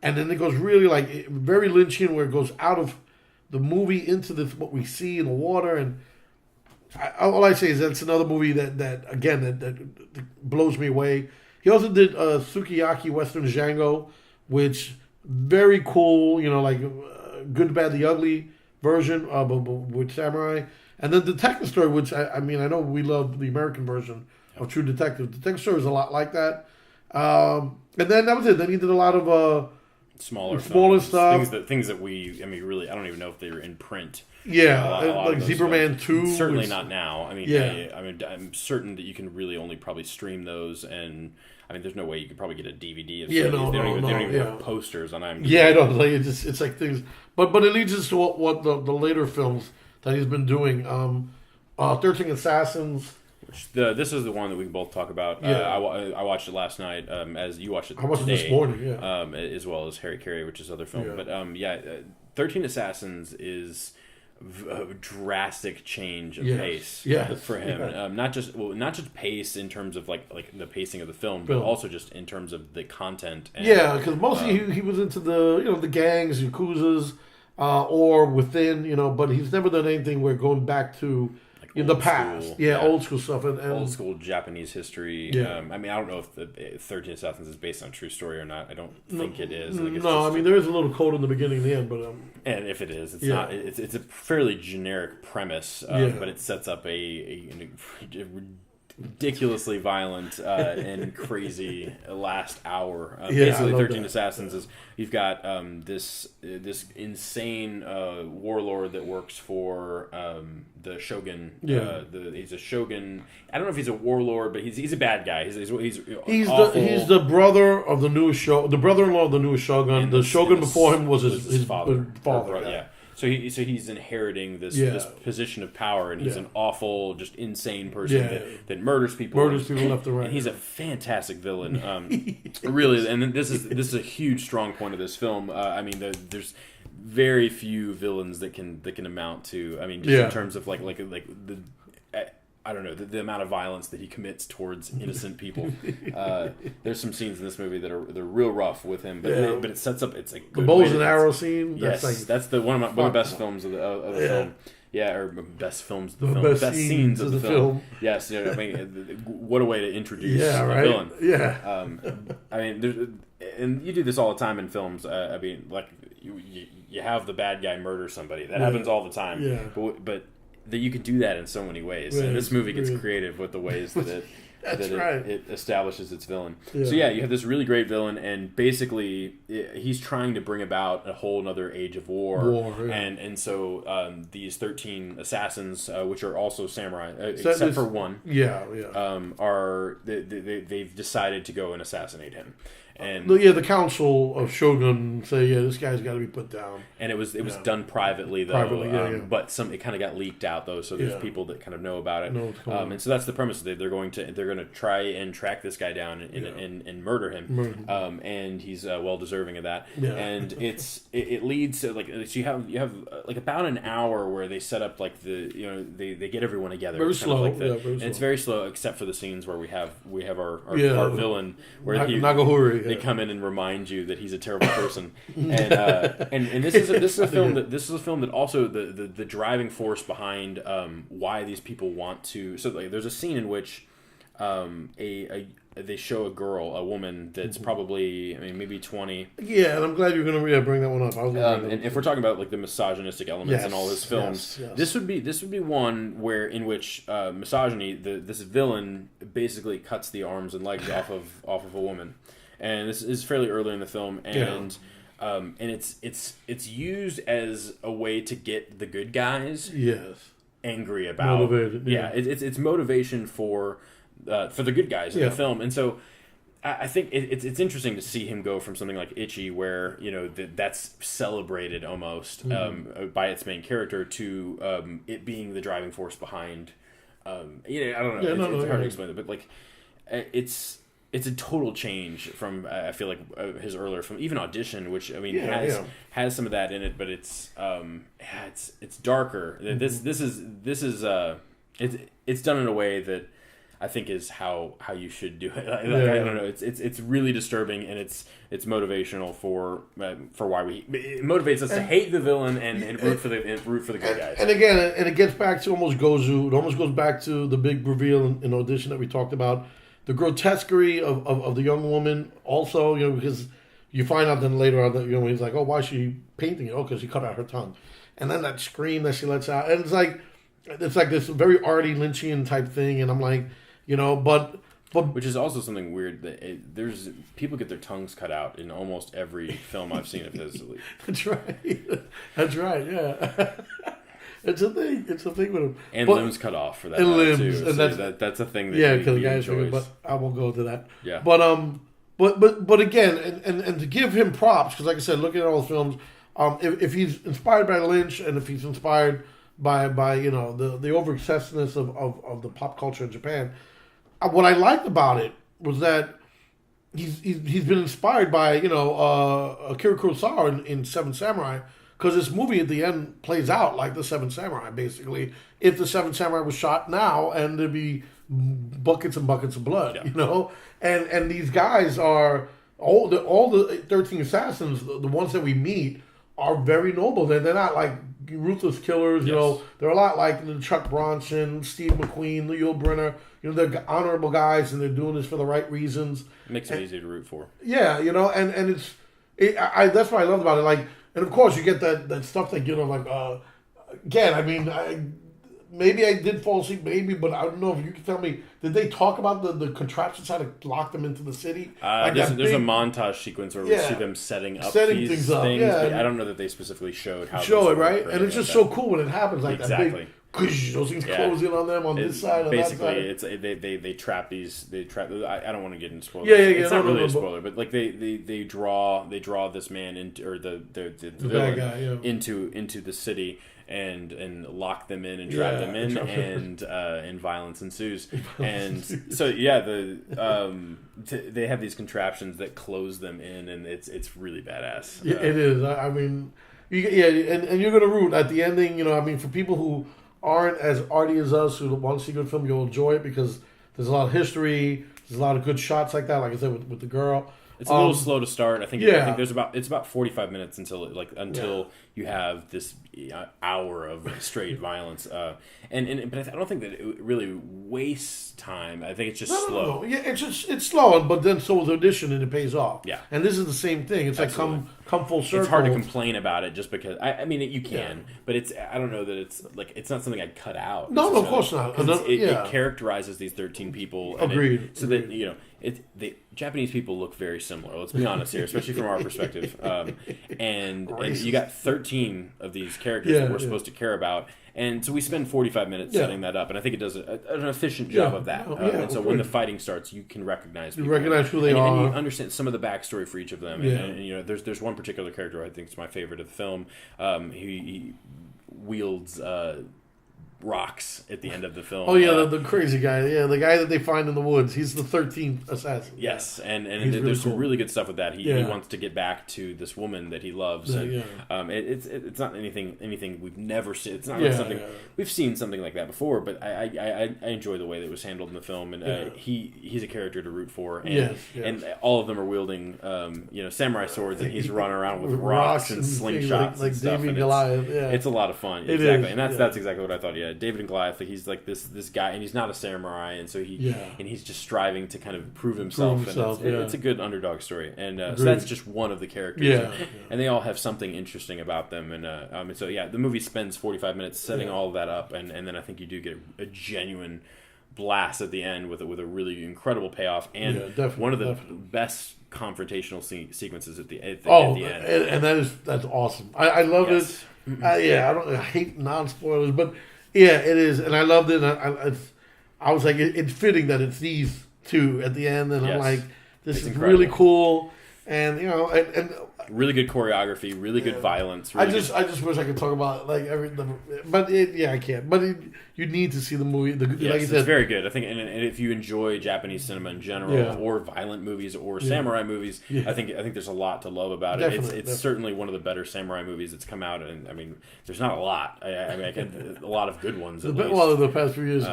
and then it goes really very Lynchian, where it goes out of the movie into what we see in the water, and all I say is that's another movie that blows me away. He also did Sukiyaki Western Django, which very cool, Good, the Bad, the Ugly version with samurai. And then Detective Story, which I know we love the American version of True Detective. Detective Story is a lot like that. And then that was it. Then he did a lot of smaller stuff. Things that we, really, I don't even know if they were in print. Yeah, like Zebra Man 2. Certainly not now. I'm certain that you can really only probably stream those, and there's no way you could probably get a DVD of they don't even have posters on IMDb. Yeah, I know. It's like things, but it leads us to what the later films that he's been doing. 13 Assassins. This is the one that we can both talk about. Yeah. I watched it last night, as you watched it. I watched today, it this morning. Yeah. as well as Harry Carey, which is other film. Yeah. But 13 Assassins is a drastic change of pace for him. Yeah. Not just pace in terms of like the pacing of the film, but also just in terms of the content. And, because mostly he was into the gangs, yakuzas, or within, but he's never done anything where going back to the past. School, old school stuff. And old school Japanese history. Yeah. I don't know if the 13 Assassins is based on a true story or not. I don't think it is. There is a little code in the beginning and the end, but and if it is, it's not. It's a fairly generic premise, but it sets up a ridiculously violent and crazy last hour. Basically, 13 Assassins is you've got this insane warlord that works for the shogun. He's a shogun. I don't know if he's a warlord, but he's a bad guy. He's the brother of the newest the brother-in-law of the newest shogun. The shogun before him was his father. Yeah. So he's inheriting this position of power, and he's an awful, just insane person that murders people. Left and right. And he's a fantastic villain. Really, and this is a huge strong point of this film. There's very few villains that can amount to. In terms of like the. I don't know, the amount of violence that he commits towards innocent people. There's some scenes in this movie that are real rough with him, but it sets up. It's like the bows and arrow scene. Yes, that's the one of the best films of the film. Yeah, or best films of the film. Best scenes of the film. Yes, what a way to introduce a villain. Yeah. And you do this all the time in films. You have the bad guy murder somebody. That happens all the time. Yeah. But that you can do that in so many ways. And this movie gets creative with the ways that it establishes its villain. Yeah. So you have this really great villain, and basically he's trying to bring about a whole other age of war. And so these 13 assassins, which are also samurai, except for one, they've decided to go and assassinate him. And the council of Shogun say, this guy's got to be put down. And it was done privately though. But it kind of got leaked out though, so there's people that kind of know about it. And so that's the premise. They're going to try and track this guy down and murder him. And he's well deserving of that. Yeah. And it leads to so you have about an hour where they set up they get everyone together. Very slow. And it's very slow except for the scenes where we have our villain where Nagahori. They come in and remind you that he's a terrible person, and this is a film that also the driving force behind why these people want to. So there's a scene in which they show a woman that's probably maybe 20. Yeah, and I'm glad you're going to bring that one up. And if we're talking about the misogynistic elements in all his films, this would be one in which misogyny, this villain basically cuts the arms and legs off of a woman. And this is fairly early in the film, and it's used as a way to get the good guys angry about motivated. It's motivation for the good guys in the film, and so I think it's interesting to see him go from something like Ichi, where that's celebrated almost by its main character, to it being the driving force behind. I don't know. It's hard to explain it, but it's a total change from I feel like his earlier film, even Audition, which has some of that in it, but it's darker. This is it's done in a way that I think is how you should do it. I don't know. It's really disturbing, and it's motivational for why it motivates us to hate the villain and root for the good guys. And again, it gets back to almost goes back to the big reveal in Audition that we talked about. The grotesquerie of the young woman also, because you find out then later on that, he's like, oh, why is she painting it? Oh, because he cut out her tongue. And then that scream that she lets out. And it's like this very arty Lynchian type thing. And I'm like, but which is also something weird that there's people get their tongues cut out in almost every film I've seen of his. That's right. Yeah. It's a thing with him. And limbs cut off for that. And limbs, too. And so that's a thing that because the guy's enjoys. But I won't go to that. Yeah. But again, and to give him props, because like I said, looking at all the films, if he's inspired by Lynch and if he's inspired by the over excessiveness of the pop culture in Japan. What I liked about it was that he's been inspired by Akira Kurosawa in Seven Samurai, because this movie at the end plays out like the Seven Samurai, basically. If the Seven Samurai was shot now, and there'd be buckets and buckets of blood, and these guys are all the 13 assassins, the ones that we meet, are very noble. They're not like ruthless killers, They're a lot like Chuck Bronson, Steve McQueen, Leo Brenner. They're honorable guys, and they're doing this for the right reasons. It makes it easy to root for. Yeah, and that's what I love about it. Like, and of course you get that stuff that again. I mean, maybe I did fall asleep, maybe, but I don't know if you can tell me. Did they talk about the contraptions how to lock them into the city? There's a montage sequence where we see them setting these things up. Yeah, but I don't know that they specifically showed how. Show it, right? And it's just so cool when it happens like exactly. That big. Those things close in on them on this side. On basically, that side. They trap these. They trap. I don't want to get into spoilers. Yeah. It's not really a spoiler, but like they draw this man into, or the villain guy, into the city. And lock them in and trap them in, and violence ensues. And so they have these contraptions that close them in, and it's really badass. Yeah, it is. I mean, and you're gonna root at the ending. I mean, for people who aren't as arty as us, who want to see a good film, you'll enjoy it because there's a lot of history. There's a lot of good shots like that. Like I said, with the girl. It's a little slow to start. I think there's about 45 minutes until you have this hour of straight violence. But I don't think that it really wastes time. I think it's just slow. No. Yeah, it's slow, but then so is Audition, and it pays off. Yeah, and this is the same thing. It's Absolutely. Like come full circle. It's hard to complain about it just because I mean you can, but I don't know that it's not something I'd cut out. No, of course not. It characterizes these 13 people. Agreed. So that the Japanese people look very similar. Let's be honest here, especially from our perspective. And you got 13 of these characters that we're supposed to care about. And so we spend 45 minutes setting that up, and I think it does an efficient job of that. And so when the fighting starts, you can recognize people. You recognize who they are. And you understand some of the backstory for each of them. And there's one particular character I think is my favorite of the film. He wields rocks at the end of the film. Oh yeah, the crazy guy. Yeah, the guy that they find in the woods. He's the 13th assassin. Yes, and there's some really good stuff with that. He wants to get back to this woman that he loves. It's not anything we've never seen. It's not something we've seen something like that before. But I enjoy the way that it was handled in the film, and he's a character to root for. And and all of them are wielding samurai swords, and he's running around with rocks and slingshots like and stuff. David and Goliath. It's a lot of fun. Exactly, and that's exactly what I thought. Yeah, David and Goliath. He's like this guy, and he's not a samurai, and so he's just striving to kind of prove himself. It's a good underdog story, and so that's just one of the characters. And they all have something interesting about them, and so the movie spends 45 minutes setting all of that up, and then I think you do get a genuine blast at the end with a really incredible payoff, and one of the best confrontational sequences at the end. And that's awesome. I love it. I hate non-spoilers, but it is, and I loved it. And I was like, it's fitting that it's these two at the end, and I'm like, this is really cool, and and really good choreography, really good violence. Really I just wish I could talk about like everything, but I can't. But you need to see the movie. Like you said, it's very good. I think, and if you enjoy Japanese cinema in general, or violent movies, or samurai movies, I think there's a lot to love about it. It's certainly one of the better samurai movies that's come out, and I mean, there's not a lot. I mean, a lot of good ones. Well, the past few years,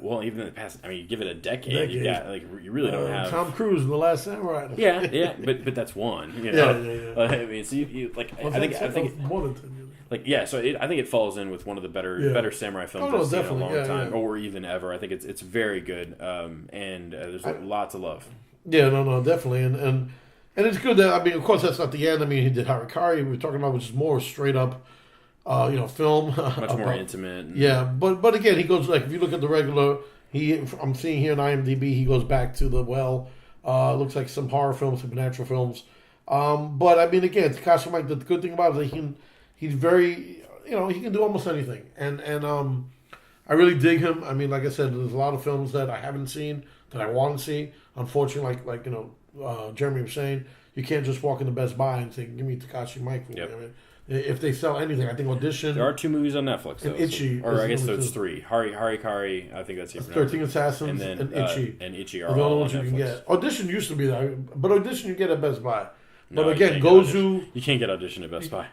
well, even in the past, I mean, you give it a decade. You got you really don't have Tom Cruise in The Last Samurai. But that's one. I mean, so you like. I think more than 10 years. So I think it falls in with one of the better samurai films I've seen in a long time, or even ever. I think it's very good, and there's lots of love. Yeah, no, definitely, and it's good that, I mean, of course, that's not the end. I mean, he did Harikari, we were talking about, which is more straight up, film, much more intimate. But again, he goes, like, if you look at the regular, I'm seeing here on IMDb, he goes back to the looks like some horror films, supernatural films. But I mean, again, Takashi Miike, the good thing about it is that he's very, he can do almost anything, and I really dig him. I mean, like I said, there's a lot of films that I haven't seen that I want to see. Unfortunately, like Jeremy was saying, you can't just walk into Best Buy and say, "Give me Takashi Miike." Yep. I mean, if they sell anything. I think Audition. There are 2 movies on Netflix, though. And Ichi. Or I guess there's 3. Harikari, I think that's it. 13 Assassins, and Ichi. And Ichi are are the all only on ones you can Netflix. get. Audition used to be there, but Audition you get at Best Buy. But No, again, you can't get Gozu. You can't get Audition at Best Buy.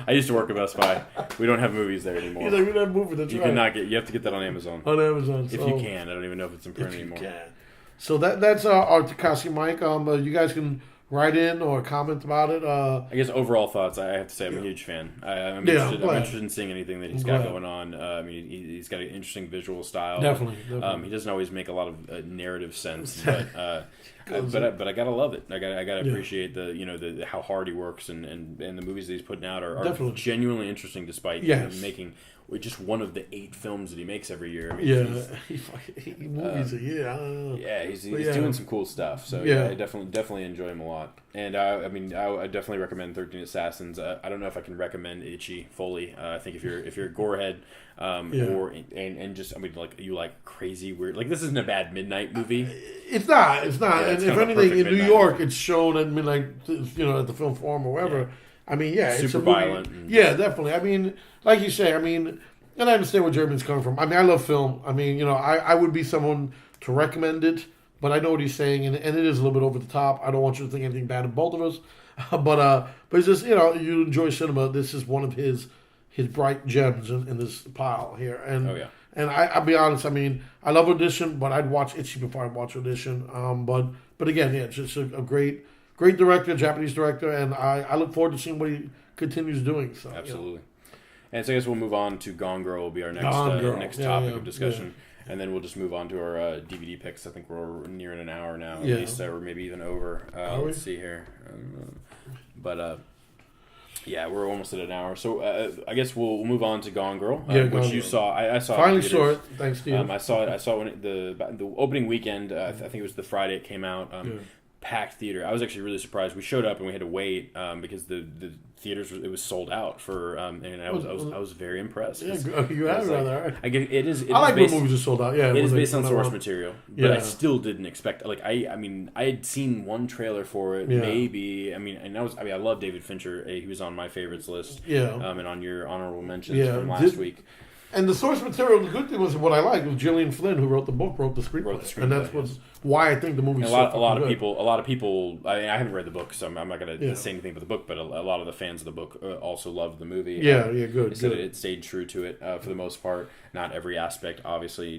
I used to work at Best Buy. We don't have movies there anymore. He's like, we don't have movie. That's You right. cannot get. You have to get that on Amazon. On Amazon. If you can, I don't even know if it's in print If you anymore. can. So that's our Takashi Miike. You guys can write in or comment about it. I guess overall thoughts. I have to say I'm a huge fan. I'm interested in seeing anything that he's got going on. I mean, he's got an interesting visual style. Definitely. He doesn't always make a lot of narrative sense, but I gotta love it. I gotta appreciate the how hard he works and the movies that he's putting out are genuinely interesting despite making just one of the 8 films that he makes every year. I mean, he movies a year. I don't know. Yeah, he's doing some cool stuff. So I definitely enjoy him a lot. And I definitely recommend 13 Assassins. I don't know if I can recommend Ichi fully. I think if you're a gorehead, and just like you like crazy weird, like this isn't a bad midnight movie. It's not. Yeah, and if anything, in New York, it's shown at midnight. At the film forum or wherever. Yeah. I mean, super it's a violent. Yeah, definitely. I mean, like you say, and I understand where Jeremy's coming from. I mean, I love film. I mean, I would be someone to recommend it, but I know what he's saying, and it is a little bit over the top. I don't want you to think anything bad of both of us, but it's just you enjoy cinema. This is one of his bright gems in this pile here, and and I'll be honest. I mean, I love Audition, but I'd watch Ichi before I'd watch Audition. But again, it's just a great director, Japanese director, and I look forward to seeing what he continues doing. So absolutely. And so I guess we'll move on to Gone Girl will be our next topic of discussion. Yeah. And then we'll just move on to our DVD picks. I think we're nearing an hour now, at least, or maybe even over. Let's see here. But we're almost at an hour. So I guess we'll move on to Gone Girl, which you saw. I saw. Finally saw it. Thanks, Steve. I saw it. I saw it the opening weekend. I think it was the Friday it came out. Packed theater. I was actually really surprised. We showed up and we had to wait because the theaters it was sold out for and I was very impred. Yeah, you have it on there. I get it is. I like when movies are sold out. Yeah, it is based on source material, but I still didn't expect. Like I mean, I had seen one trailer for it. Yeah. Maybe I love David Fincher. He was on my favorites list. Yeah. And on your honorable mentions from last week. And the source material, the good thing was what I liked was Gillian Flynn, who wrote the book, wrote the screenplay. And that's why I think the movie's so good. A lot of people. I haven't read the book, so I'm not going to say anything about the book. But a lot of the fans of the book also loved the movie. Good. They said it stayed true to it for the most part. Not every aspect, obviously.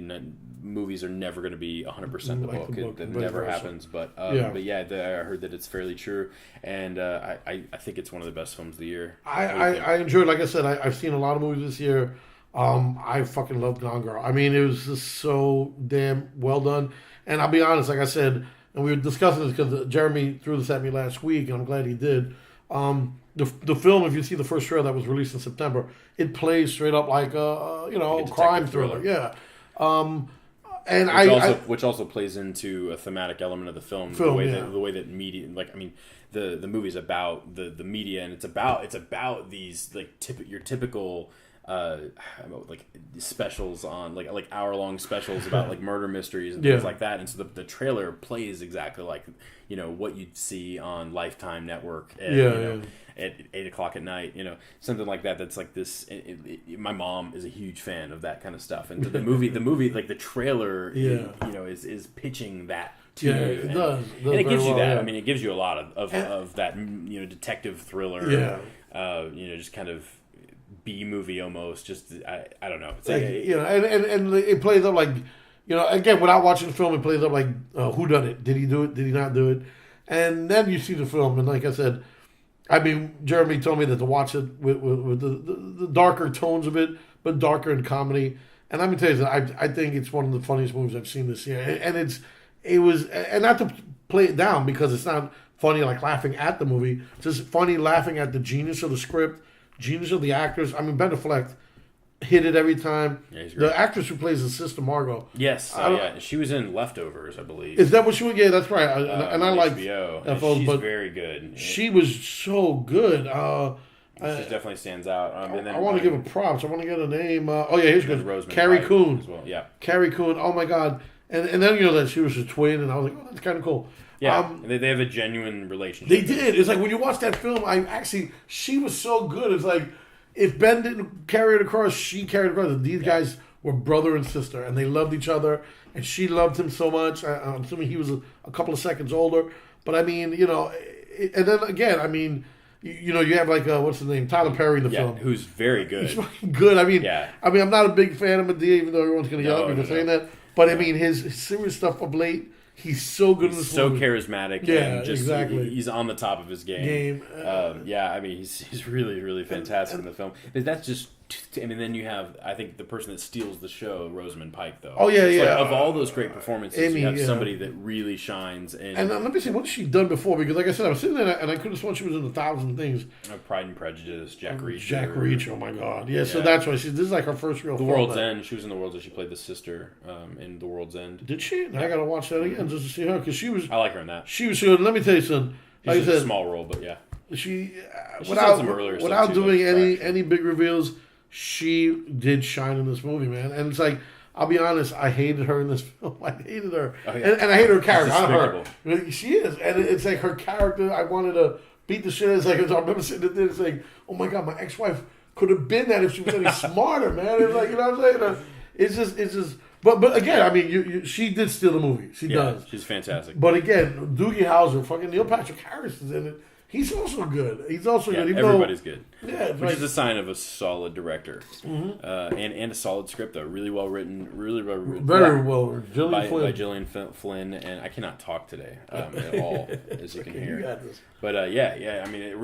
Movies are never going to be 100% the book. It never happens. But I heard that it's fairly true, and I think it's one of the best films of the year. I enjoyed. Like I said, I've seen a lot of movies this year. I fucking love Gone Girl. I mean, it was just so damn well done. And I'll be honest, like I said, and we were discussing this because Jeremy threw this at me last week, and I'm glad he did. The film, if you see the first trailer that was released in September, it plays straight up like a crime thriller. Yeah. Which also plays into a thematic element of the film the way that media, the movie's about the media, and it's about these your typical specials on like hour-long specials about murder mysteries and things like that, and so the trailer plays exactly like what you'd see on Lifetime Network at 8 o'clock at night, something like that. That's like this. My mom is a huge fan of that kind of stuff, and the movie like the trailer is pitching that to you. It does. And it gives you that. I mean, it gives you a lot of that detective thriller. Just kind of B-movie almost. Just I don't know. It's and it plays up like again, without watching the film, it plays up like who done it? Did he do it? Did he not do it? And then you see the film, and like I said, I mean, Jeremy told me that to watch it with the darker tones of it, but darker in comedy. And let me tell you that I think it's one of the funniest movies I've seen this year. And it was not to play it down because it's not funny like laughing at the movie. It's just funny laughing at the genius of the script. Genius of the actors. I mean, Ben Affleck hit it every time. Yeah, he's great. The actress who plays his sister Margot. Yes, she was in Leftovers, I believe. Is that what she was? Yeah, that's right. And I like HBO. She's very good. She was so good. She definitely stands out. I want to give her props. I want to get a name. Here's good. Carrie Coon. As well. Yeah. Carrie Coon. Oh my God. And then that she was a twin, and I was like, oh, that's kind of cool. Yeah, they have a genuine relationship. They did. It's like when you watch that film, she was so good. It's like if Ben didn't carry it across, she carried it across. These guys were brother and sister, and they loved each other, and she loved him so much. I'm assuming he was a couple of seconds older, but I mean, and then again, I mean, you have like what's his name, Tyler Perry in the film, who's very good. He's fucking good. I mean, I'm not a big fan of Madea, even though everyone's going to yell at me for saying that. But I mean, his serious stuff of late. He's so good in this movie. So charismatic. Yeah, and just, exactly. He's on the top of his game. I mean, he's really, really fantastic in the film. But that's just... I mean, then you have, I think, the person that steals the show, Rosamund Pike, though. Oh, yeah, Like, of all those great performances, Amy, you have somebody that really shines. And let me see, what has she done before? Because, like I said, I was sitting there and I could have sworn she was in 1,000 things. Pride and Prejudice, Jack Reacher. Jack Reacher, oh my God. Yeah, so that's why this is like her first real film. The World's End. She was in The World's End. She played the sister in The World's End. Did she? I got to watch that again just to see her, because she was... I like her in that. She was good. Let me tell you something. Like She's a small role, but yeah. She's without doing any big reveals, she did shine in this movie, man. And it's like, I'll be honest, I hated her in this film. I hated her. Oh, yeah. And I hate her character, not her. She is. And it's like her character, I wanted to beat the shit. It's like, I remember sitting there, it's like, oh my God, my ex-wife could have been that if she was any smarter, man. It's like, you know what I'm saying? It's just. But again, I mean, she did steal the movie. She does. She's fantastic. But again, Doogie Howser, fucking Neil Patrick Harris is in it. He's also good. He's also good. Everybody's good. Yeah, which is a sign of a solid director, and a solid script though. Really well written. Very well written. By Gillian Flynn, and I cannot talk today at all, as you can hear. You got this. But yeah. I mean, it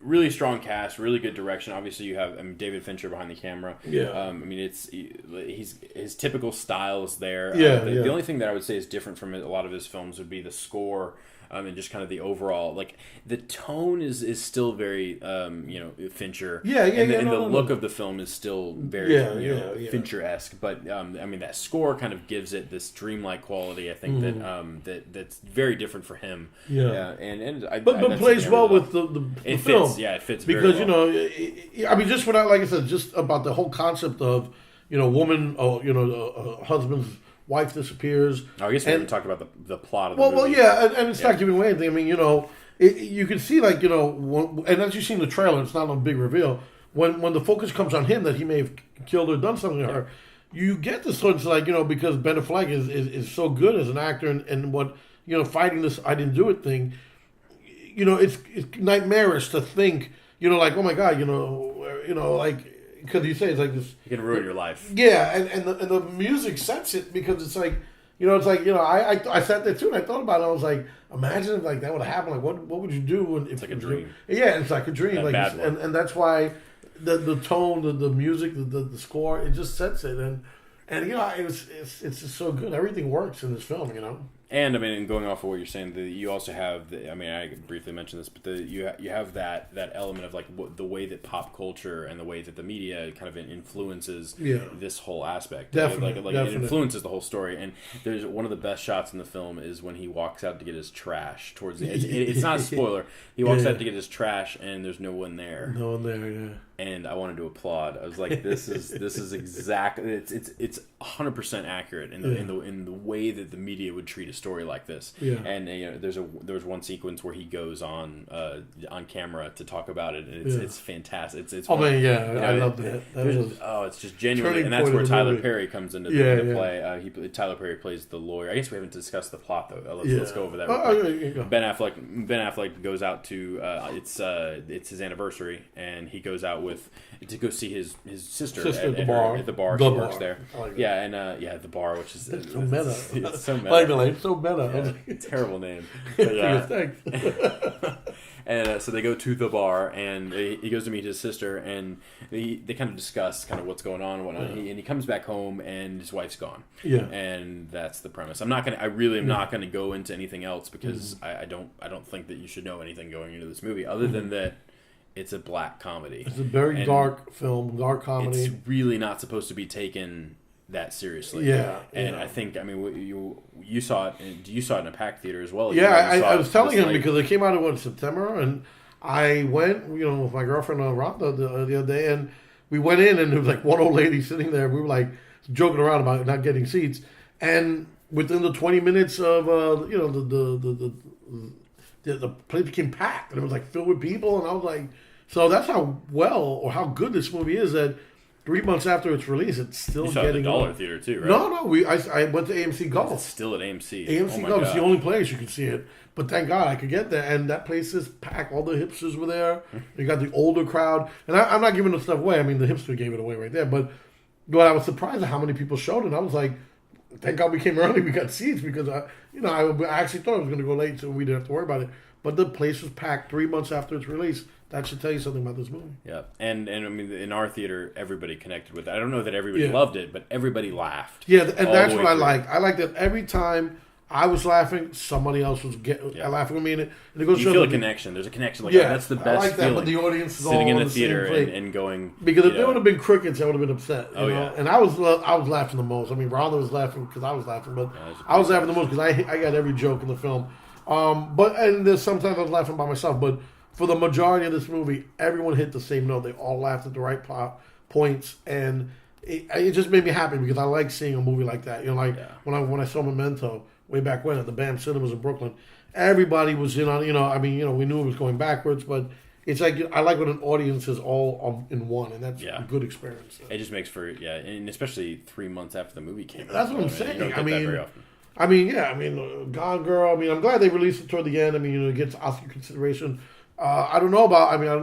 really strong cast, really good direction. Obviously, you have David Fincher behind the camera. Yeah. I mean, his typical style is there. The only thing that I would say is different from a lot of his films would be the score. And just kind of the overall, like, the tone is still very, Fincher. And the look of the film is still very, Fincher-esque. But, I mean, that score kind of gives it this dreamlike quality, I think, that's very different for him. Yeah. But plays well with the film. Fits, it fits because, very well. I mean, just without, like I said, just about the whole concept of, woman, husband's wife disappears. Oh, I guess we haven't talked about the plot of the movie. Well, yeah, and it's not giving away anything. I mean, you can see, like, and as you see in the trailer, it's not a big reveal. When the focus comes on him that he may have killed or done something to her, you get this sort of, like, because Ben Affleck is so good as an actor and what, fighting this I didn't do it thing, it's nightmarish to think, like, oh my God, like, because you say it's like this. You can ruin your life. Yeah, and the music sets it because it's like, I sat there too and I thought about it. I was like, imagine if like that would have happened. Like, what would you do? It's like a dream. Yeah, it's like a dream. That like, bad one. And that's why the tone, the music, the score, it just sets it. And it's just so good. Everything works in this film. And I mean, going off of what you're saying, you also have. I mean, I briefly mentioned this, but you have that element of like the way that pop culture and the way that the media kind of influences this whole aspect. Definitely, like it influences the whole story. And there's one of the best shots in the film is when he walks out to get his trash towards the end. It's not a spoiler. He walks out to get his trash, and there's no one there. No one there. Yeah. And I wanted to applaud. I was like, "This is exactly it's 100% accurate in the way that the media would treat a story like this." Yeah. And there was one sequence where he goes on camera to talk about it, and it's fantastic. It's I love that. It's just genuine, and that's where Tyler Perry comes into play. Tyler Perry plays the lawyer. I guess we haven't discussed the plot though. Let's go over that. Ben Affleck goes out to it's his anniversary, and he goes out to go see his sister at the bar. At the bar, she works there. Like the bar, which is so meta. It's so meta. Like so meta. Yeah, terrible name. But, Thanks. And so they go to the bar, and he goes to meet his sister, and they kind of discuss kind of what's going on and whatnot. And he comes back home, and his wife's gone. Yeah. And that's the premise. I really am not gonna go into anything else because I don't think that you should know anything going into this movie other than that. It's a black comedy. It's a very dark film, dark comedy. It's really not supposed to be taken that seriously. Yeah. And I think, I mean, you saw it, and you saw it in a packed theater as well. Yeah, I was telling him because it came out in September, and I went, with my girlfriend Rhonda the other day, and we went in, and there was like one old lady sitting there. We were like joking around about not getting seats, and within the 20 minutes of the place became packed, and it was like filled with people, and I was like, so that's how well or how good this movie is that 3 months after its release, it's still You saw it at the getting Dollar on. Theater too, right? No. I went to AMC It's Gulf. still at AMC. AMC Gulf is the only place you can see it. But thank God I could get there, and that place is packed. All the hipsters were there. You got the older crowd, and I'm not giving the stuff away. I mean, the hipster gave it away right there, but I was surprised at how many people showed, and I was like, thank God we came early. We got seats because I actually thought I was going to go late, so we didn't have to worry about it. But the place was packed 3 months after its release. That should tell you something about this movie. Yeah, and I mean, in our theater, everybody connected with it. I don't know that everybody loved it, but everybody laughed. Yeah, and that's what I like. I like that every time I was laughing, somebody else was laughing with me, and it goes. You feel a connection. There's a connection. Like, that's the best I like that, feeling. but the audience is sitting all in the theater same place. and going, because if there would have been crickets, I would have been upset. You know? yeah. And I was laughing the most. I mean, Rhonda was laughing because I was laughing, but I was laughing the most because I got every joke in the film. And there's sometimes I was laughing by myself, but for the majority of this movie, everyone hit the same note. They all laughed at the right points, and it just made me happy because I like seeing a movie like that. You know, when I saw Memento way back when at the BAM Cinemas in Brooklyn, everybody was in on. We knew it was going backwards, but it's like I like when an audience is all in one, and that's a good experience. It just makes for and especially 3 months after the movie came out. That's what I'm saying. You don't get that very often. Gone Girl. I mean, I'm glad they released it toward the end. I mean, it gets Oscar consideration. I don't know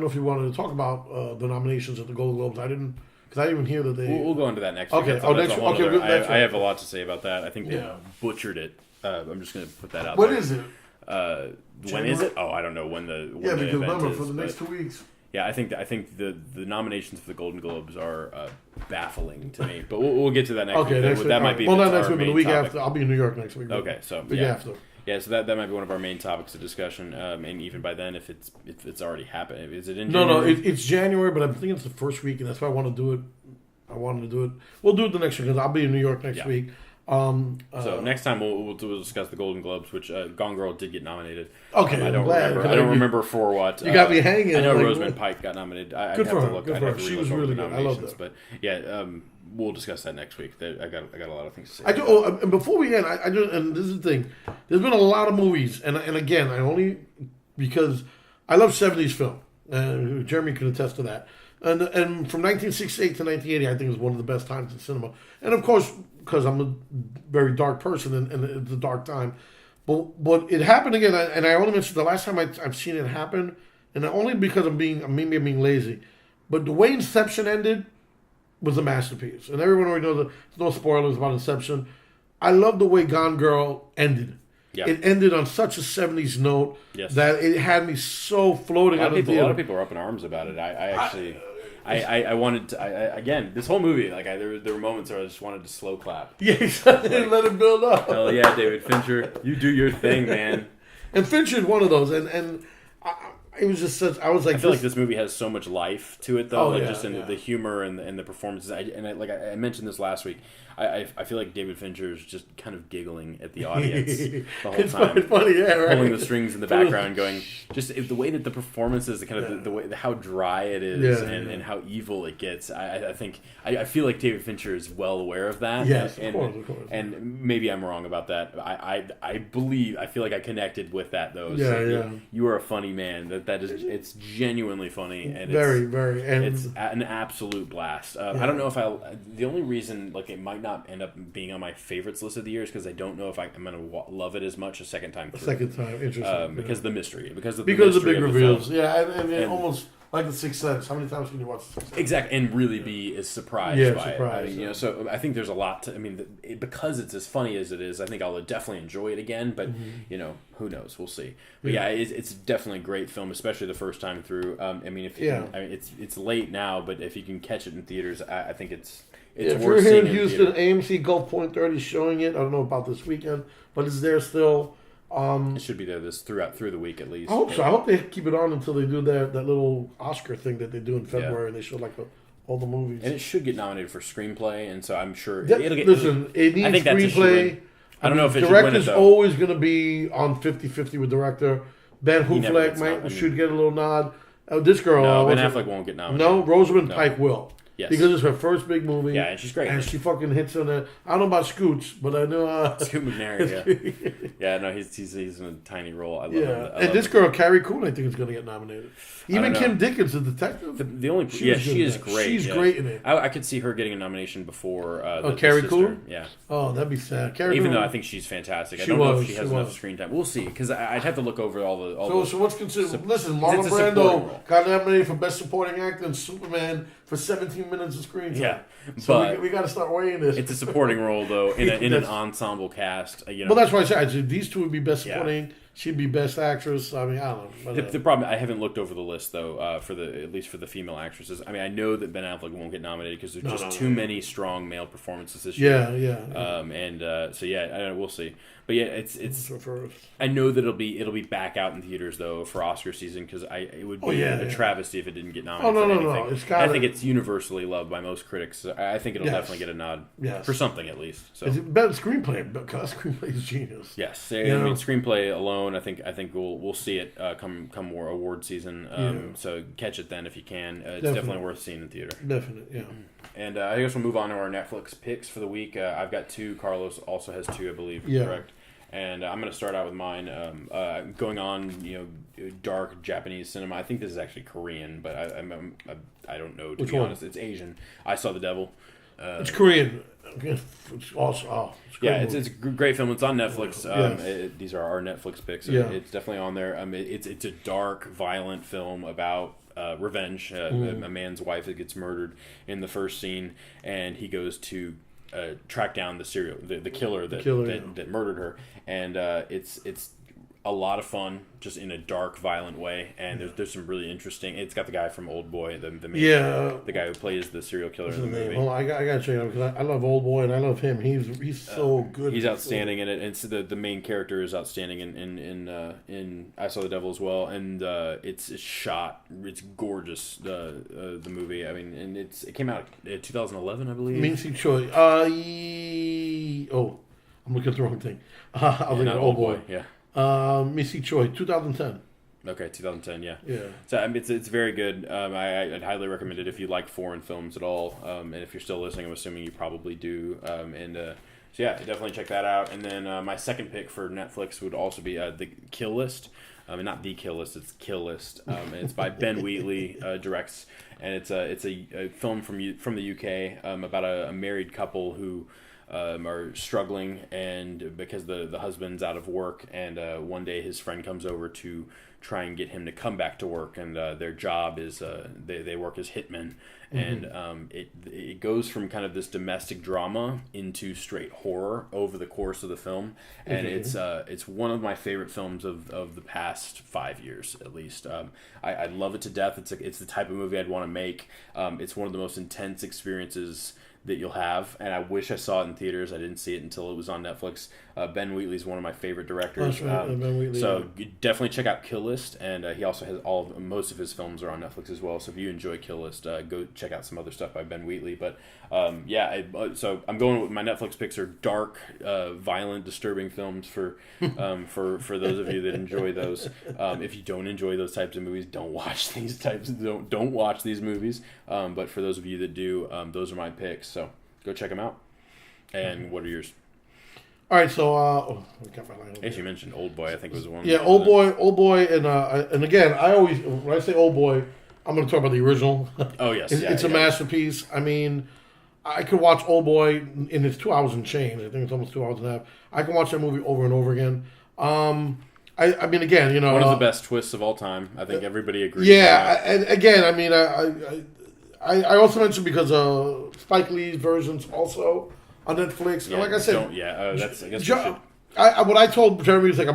if you wanted to talk about the nominations at the Golden Globes. I didn't, because I didn't even hear that they. We'll go into that next week. Okay. I have a lot to say about that. I think they butchered it. I'm just going to put that out. When there. is it? When is it? Oh, I don't know when the because event remember is, for the next 2 weeks. Yeah, I think the nominations for the Golden Globes are baffling to me, but we'll get to that next week. Next week. That might be not next week, but the week after. I'll be in New York next week. Okay, so week after. Yeah, so that might be one of our main topics of discussion, and even by then, if it's already happened, is it in January? No, it's January, but I'm thinking it's the first week, and that's why I want to do it. We'll do it the next week because I'll be in New York next week. So next time we'll discuss the Golden Globes, which Gone Girl did get nominated. Okay, I don't remember for what. You got me hanging. I know Rosamund Pike got nominated. Good for her. She was really good. I love that. But yeah, we'll discuss that next week. I got a lot of things to say. I do. And before we end, and this is the thing. There's been a lot of movies, and again, I only because I love 70s film. Jeremy can attest to that. And from 1968 to 1980, I think is one of the best times in cinema. And of course, because I'm a very dark person and it's a dark time. But it happened again, and I only mentioned the last time I've seen it happen, and only because I'm being lazy. But the way Inception ended was a masterpiece. And everyone already knows that there's no spoilers about Inception. I love the way Gone Girl ended. Yep. It ended on such a 70s note that it had me so floating out of the theater. A lot of people were up in arms about it. I wanted to, again, this whole movie, there were moments where I just wanted to slow clap. Yeah, let it build up. Hell yeah, David Fincher, you do your thing, man. And Fincher's one of those, and it was just such. I was like, I feel like this movie has so much life to it, though. The humor and the performances. I mentioned this last week. I feel like David Fincher is just kind of giggling at the audience the whole time. It's funny, yeah, right. Pulling the strings in the background, going just the way that the performances, the way how dry it is, and how evil it gets. I feel like David Fincher is well aware of that. Yes, of course. And maybe I'm wrong about that. I feel like I connected with that though. You are a funny man. It's genuinely funny and very, and it's an absolute blast. I don't know if the only reason it might not end up being on my favorites list of the year is because I don't know if I'm going to love it as much a second time through. Interesting. Because of the mystery. Because of the big reveals. And almost like The Sixth Sense. How many times can you watch The Sixth Sense? Exactly, and really be as surprised by it. So I think there's a lot to. Because it's as funny as it is, I think I'll definitely enjoy it again. But who knows? We'll see. But it's definitely a great film, especially the first time through. It's late now, but if you can catch it in theaters, I think it's if worth you're here seeing in Houston, AMC Gulf Point 30 is showing it. I don't know about this weekend, but it's there still. It should be there through the week at least. I hope so. I hope they keep it on until they do that little Oscar thing that they do in February, and they show all the movies. And it should get nominated for screenplay, and so I'm sure it'll get. Listen, it needs screenplay. I don't know if it director's should win it, always going to be on 50-50 with director. Ben Affleck should get a little nod. This girl, no, Ben Affleck won't get nominated. No, Rosamund Pike will. Yes. Because it's her first big movie. Yeah, and she's great. And she fucking hits on the... I don't know about Scoots, but I know... Scoot McNairy, yeah. Yeah, no, he's in a tiny role. I love him. And this girl, Carrie Coon, I think is going to get nominated. Even Kim Dickens, the detective. She is great. She's great in it. I could see her getting a nomination before Carrie Coon? Yeah. Oh, that'd be sad. Even though I think she's fantastic. I don't know if she has enough screen time. We'll see, because I'd have to look over all So what's considered... Listen, Marlon Brando got nominated for Best Supporting Actor in Superman for 17 minutes of screen time. Yeah. So we got to start weighing this. It's a supporting role, though, in an ensemble cast. Well, that's why I said these two would be Best Supporting. She'd be Best Actress. I mean, I don't know. The problem, I haven't looked over the list, though, at least for the female actresses. I mean, I know that Ben Affleck won't get nominated because there's just too many strong male performances this year. Yeah. We'll see. But yeah, it's. I know that it'll be back out in theaters though for Oscar season, because it would be a travesty if it didn't get nominated. No. I think it's universally loved by most critics. I think it'll definitely get a nod for something at least. So it's better screenplay, because screenplay is genius. Yes, I mean screenplay alone. I think we'll see it come more award season. So catch it then if you can. It's definitely worth seeing in theater. Definitely, yeah. And I guess we'll move on to our Netflix picks for the week. I've got 2. Carlos also has 2, I believe. Yeah. Correct. And I'm going to start out with mine. Going on, dark Japanese cinema. I think this is actually Korean, but I don't know, to be honest. It's Asian. I Saw the Devil. It's Korean. It's awesome. It's a great film. It's on Netflix. These are our Netflix picks. It's definitely on there. It's a dark, violent film about revenge. A man's wife that gets murdered in the first scene, and he goes to track down the killer that murdered her, and it's a lot of fun, just in a dark, violent way. And there's some really interesting. It's got the guy from Old Boy, the guy who plays the serial killer in the movie. Well, I gotta check it out, because I love Old Boy and I love him. He's so good. He's outstanding in it, and so the main character is outstanding in I Saw the Devil as well. And it's shot. It's gorgeous. The movie. I mean, and it came out in 2011, I believe. Min-Si Choi. I'm looking at the wrong thing. I'm looking at Old Boy. Yeah. Min-Si Choi, 2010. Okay, 2010, yeah. Yeah. So it's very good. I'd highly recommend it if you like foreign films at all. And if you're still listening, I'm assuming you probably do. So yeah, definitely check that out. And then my second pick for Netflix would also be The Kill List. Not The Kill List, it's Kill List. And it's by Ben Wheatley, directs, and it's a film from the UK about a married couple who are struggling, and because the husband's out of work, and one day his friend comes over to try and get him to come back to work, and their job is they work as hitmen, and it goes from kind of this domestic drama into straight horror over the course of the film, and it's one of my favorite films of the past 5 years at least. I love it to death. It's the type of movie I'd want to make. It's one of the most intense experiences that you'll have, and I wish I saw it in theaters. I didn't see it until it was on Netflix. Ben Wheatley is one of my favorite directors. Ben Wheatley, so definitely check out Kill List, and he also has most of his films are on Netflix as well. So if you enjoy Kill List, go check out some other stuff by Ben Wheatley. But so I'm going with my Netflix picks are dark, violent, disturbing films for those of you that enjoy those. If you don't enjoy those types of movies, don't watch these types. Don't watch these movies. But for those of you that do, those are my picks. So go check them out. And what are yours? All right, so I got my line over as you mentioned, Old Boy, I think was the one. Yeah, Old Boy, and again, I always when I say Old Boy, I'm going to talk about the original. Oh yes, it's a masterpiece. I mean, I could watch Old Boy in its 2 hours and change. I think it's almost 2 hours and a half. I can watch that movie over and over again. I mean, again, one of the best twists of all time. I think everybody agrees. Yeah, and again, I mean, I also mentioned because Spike Lee's versions also on Netflix. Yeah, and like I said, that's I guess what I told Jeremy is like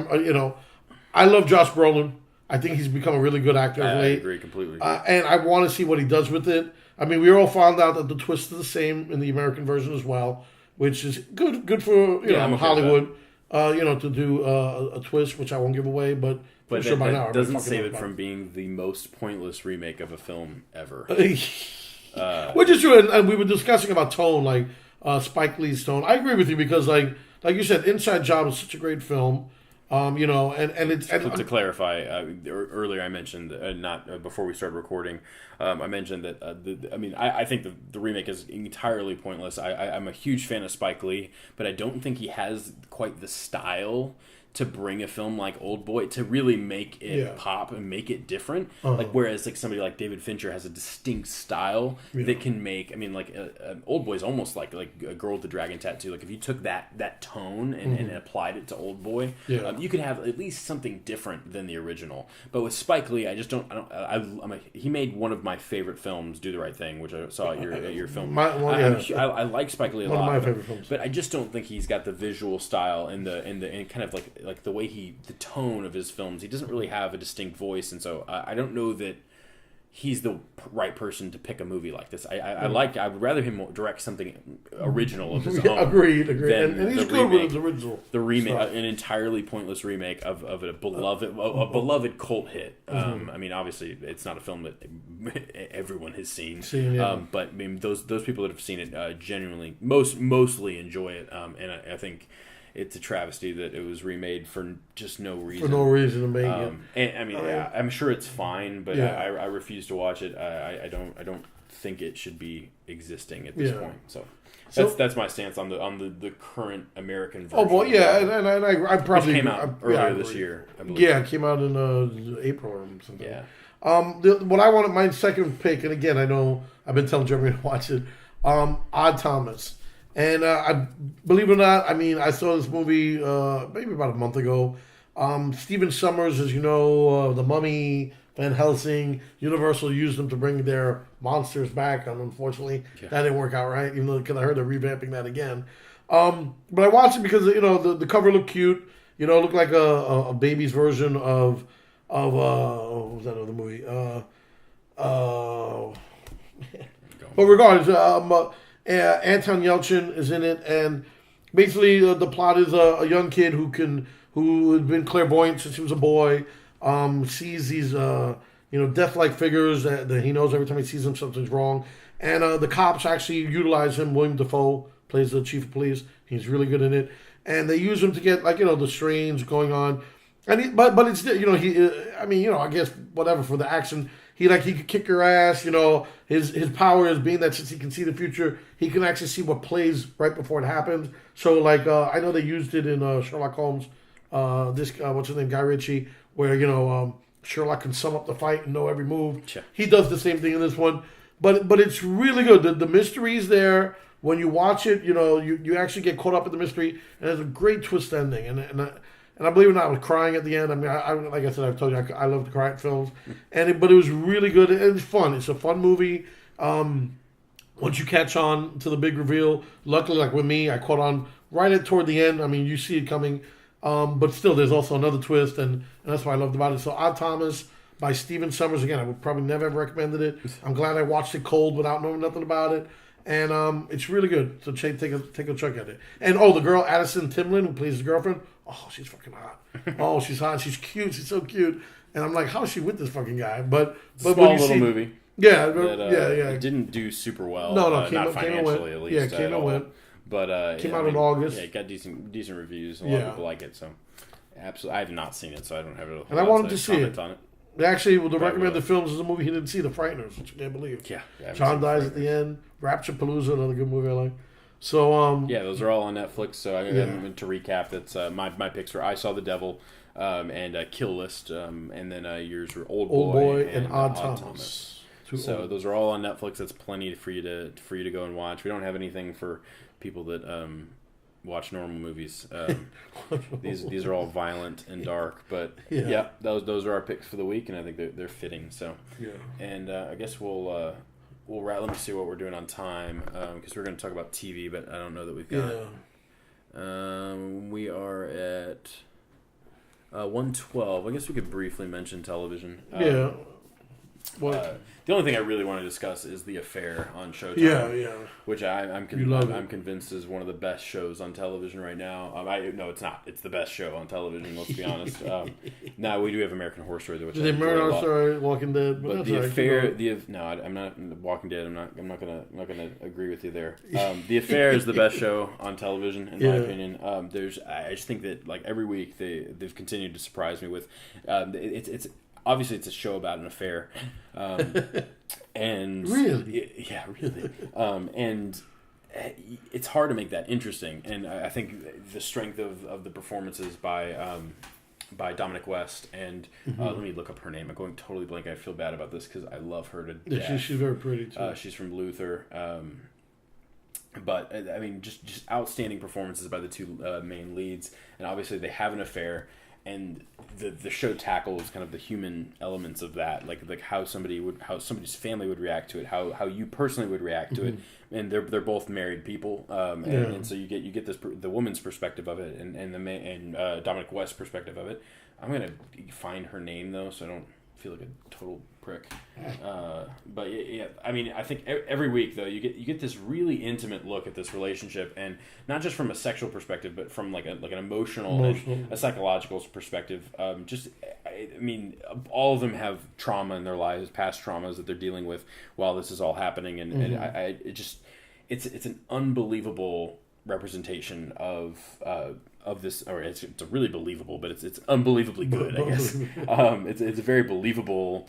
I love Josh Brolin. I think he's become a really good actor. I agree completely. And I want to see what he does with it. I mean, we all found out that the twist is the same in the American version as well, which is good for Hollywood. To do a twist, which I won't give away, but sure by now doesn't save it from being the most pointless remake of a film ever. Which is true, and we were discussing about tone, like Spike Lee's tone. I agree with you because, like you said, Inside Job is such a great film. You know, and it's to clarify. Earlier, I mentioned not before we started recording. I mentioned that. I think the remake is entirely pointless. I'm a huge fan of Spike Lee, but I don't think he has quite the style to bring a film like Oldboy to really make it pop and make it different. Like whereas like somebody like David Fincher has a distinct style that can make. I mean, like Oldboy is almost like a Girl with the Dragon Tattoo. Like if you took that tone and applied it to Oldboy, you could have at least something different than the original. But with Spike Lee, he made one of my favorite films, Do the Right Thing, which I saw at your film. I like Spike Lee a lot. One of my favorite films. But I just don't think he's got the visual style and kind of like the way the tone of his films. He doesn't really have a distinct voice, and so I don't know that he's the right person to pick a movie like this. I would rather him direct something original of his own. Agreed. And he's good with his original. The remake, an entirely pointless remake of a beloved cult hit. I mean, obviously, it's not a film that everyone has seen. But I mean, those people that have seen it genuinely mostly enjoy it. And I think it's a travesty that it was remade for just no reason. For no reason to make it. And I mean, I'm sure it's fine, but I refuse to watch it. I don't think it should be existing at this point. So that's my stance on the current American version. Oh well, yeah, and I probably came out earlier this year. I believe. Yeah, it came out in April or something. Yeah. What I wanted, my second pick, and again, I know I've been telling Jeremy to watch it. Odd Thomas. And I believe it or not, I mean, I saw this movie maybe about a month ago. Stephen Sommers, as you know, The Mummy, Van Helsing, Universal used them to bring their monsters back, and unfortunately, that didn't work out right. Even though because I heard they're revamping that again. But I watched it because the cover looked cute. It looked like a baby's version of what was that other movie? But regardless, Anton Yelchin is in it, and basically the plot is a young kid who had been clairvoyant since he was a boy, sees these death-like figures that he knows every time he sees them something's wrong, and the cops actually utilize him. William Dafoe plays the chief of police. He's really good in it, and they use him to get the strains going on, and but it's I guess whatever for the action. He could kick your ass, His power is being that since he can see the future, he can actually see what plays right before it happens. So I know they used it in Sherlock Holmes. What's his name, Guy Ritchie, where Sherlock can sum up the fight and know every move. Sure. He does the same thing in this one, but it's really good. The mystery is there when you watch it. You actually get caught up in the mystery, and there's a great twist ending. And I believe it or not, I was crying at the end. I mean, like I said, I've told you, I love to cry at films. But it was really good. It's fun. It's a fun movie. Once you catch on to the big reveal, luckily, like with me, I caught on right toward the end. I mean, you see it coming. But still, there's also another twist, and that's what I loved about it. So, Odd Thomas by Stephen Sommers. Again, I would probably never have recommended it. I'm glad I watched it cold without knowing nothing about it. And it's really good. So take a check at it. And the girl Addison Timlin, who plays his girlfriend, she's fucking hot. Oh, she's hot. She's cute. She's so cute. And I'm like, how is she with this fucking guy? But small when you little see, movie. Yeah, It didn't do super well. No, not financially at least. Yeah, came and went. But came out in August. Yeah, it got decent reviews. A lot of people like it. So absolutely, I have not seen it, so I don't have it. And I wanted to see it. On it. Actually, the recommended films is a movie he didn't see, The Frighteners, which you can't believe. Yeah. John dies at the end. Rapture Palooza, another good movie I like. So those are all on Netflix. So to recap, that's my picks were I Saw the Devil, and Kill List, and then yours were Old Boy and Odd Thomas. So those are all on Netflix. That's plenty for you to go and watch. We don't have anything for people that watch normal movies. These are all violent and dark, but those are our picks for the week, and I think they're fitting. So and I guess we'll let me see what we're doing on time, because we're going to talk about TV, but I don't know that we've got. We are at 1:12. I guess we could briefly mention television. What? The only thing I really want to discuss is The Affair on Showtime. Yeah. Which I'm convinced is one of the best shows on television right now. No, it's not. It's the best show on television. Let's be honest. Now we do have American Horror Story, which Did they murder our story, Walking Dead? But The Affair, I'm not Walking Dead. I'm not gonna agree with you there. The Affair is the best show on television in my opinion. I just think that like every week they've continued to surprise me with. It's obviously it's a show about an affair, and really, yeah, really, and it's hard to make that interesting. And I think the strength of the performances by Dominic West and let me look up her name. I'm going totally blank. I feel bad about this because I love her to death. Yeah, she's very pretty too. She's from Luther. But I mean, just outstanding performances by the two main leads, and obviously they have an affair. And the show tackles kind of the human elements of that, like how somebody's family would react to it, how you personally would react to it, and they're both married people, and so you get this the woman's perspective of it, and Dominic West's perspective of it. I'm gonna find her name though, so I don't feel like a total prick. But yeah, I mean, I think every week though you get this really intimate look at this relationship, and not just from a sexual perspective, but from like an emotional. And a psychological perspective. I mean, all of them have trauma in their lives, past traumas that they're dealing with while this is all happening, and it's an unbelievable representation of this, or it's really believable, but it's unbelievably good, I guess. It's a very believable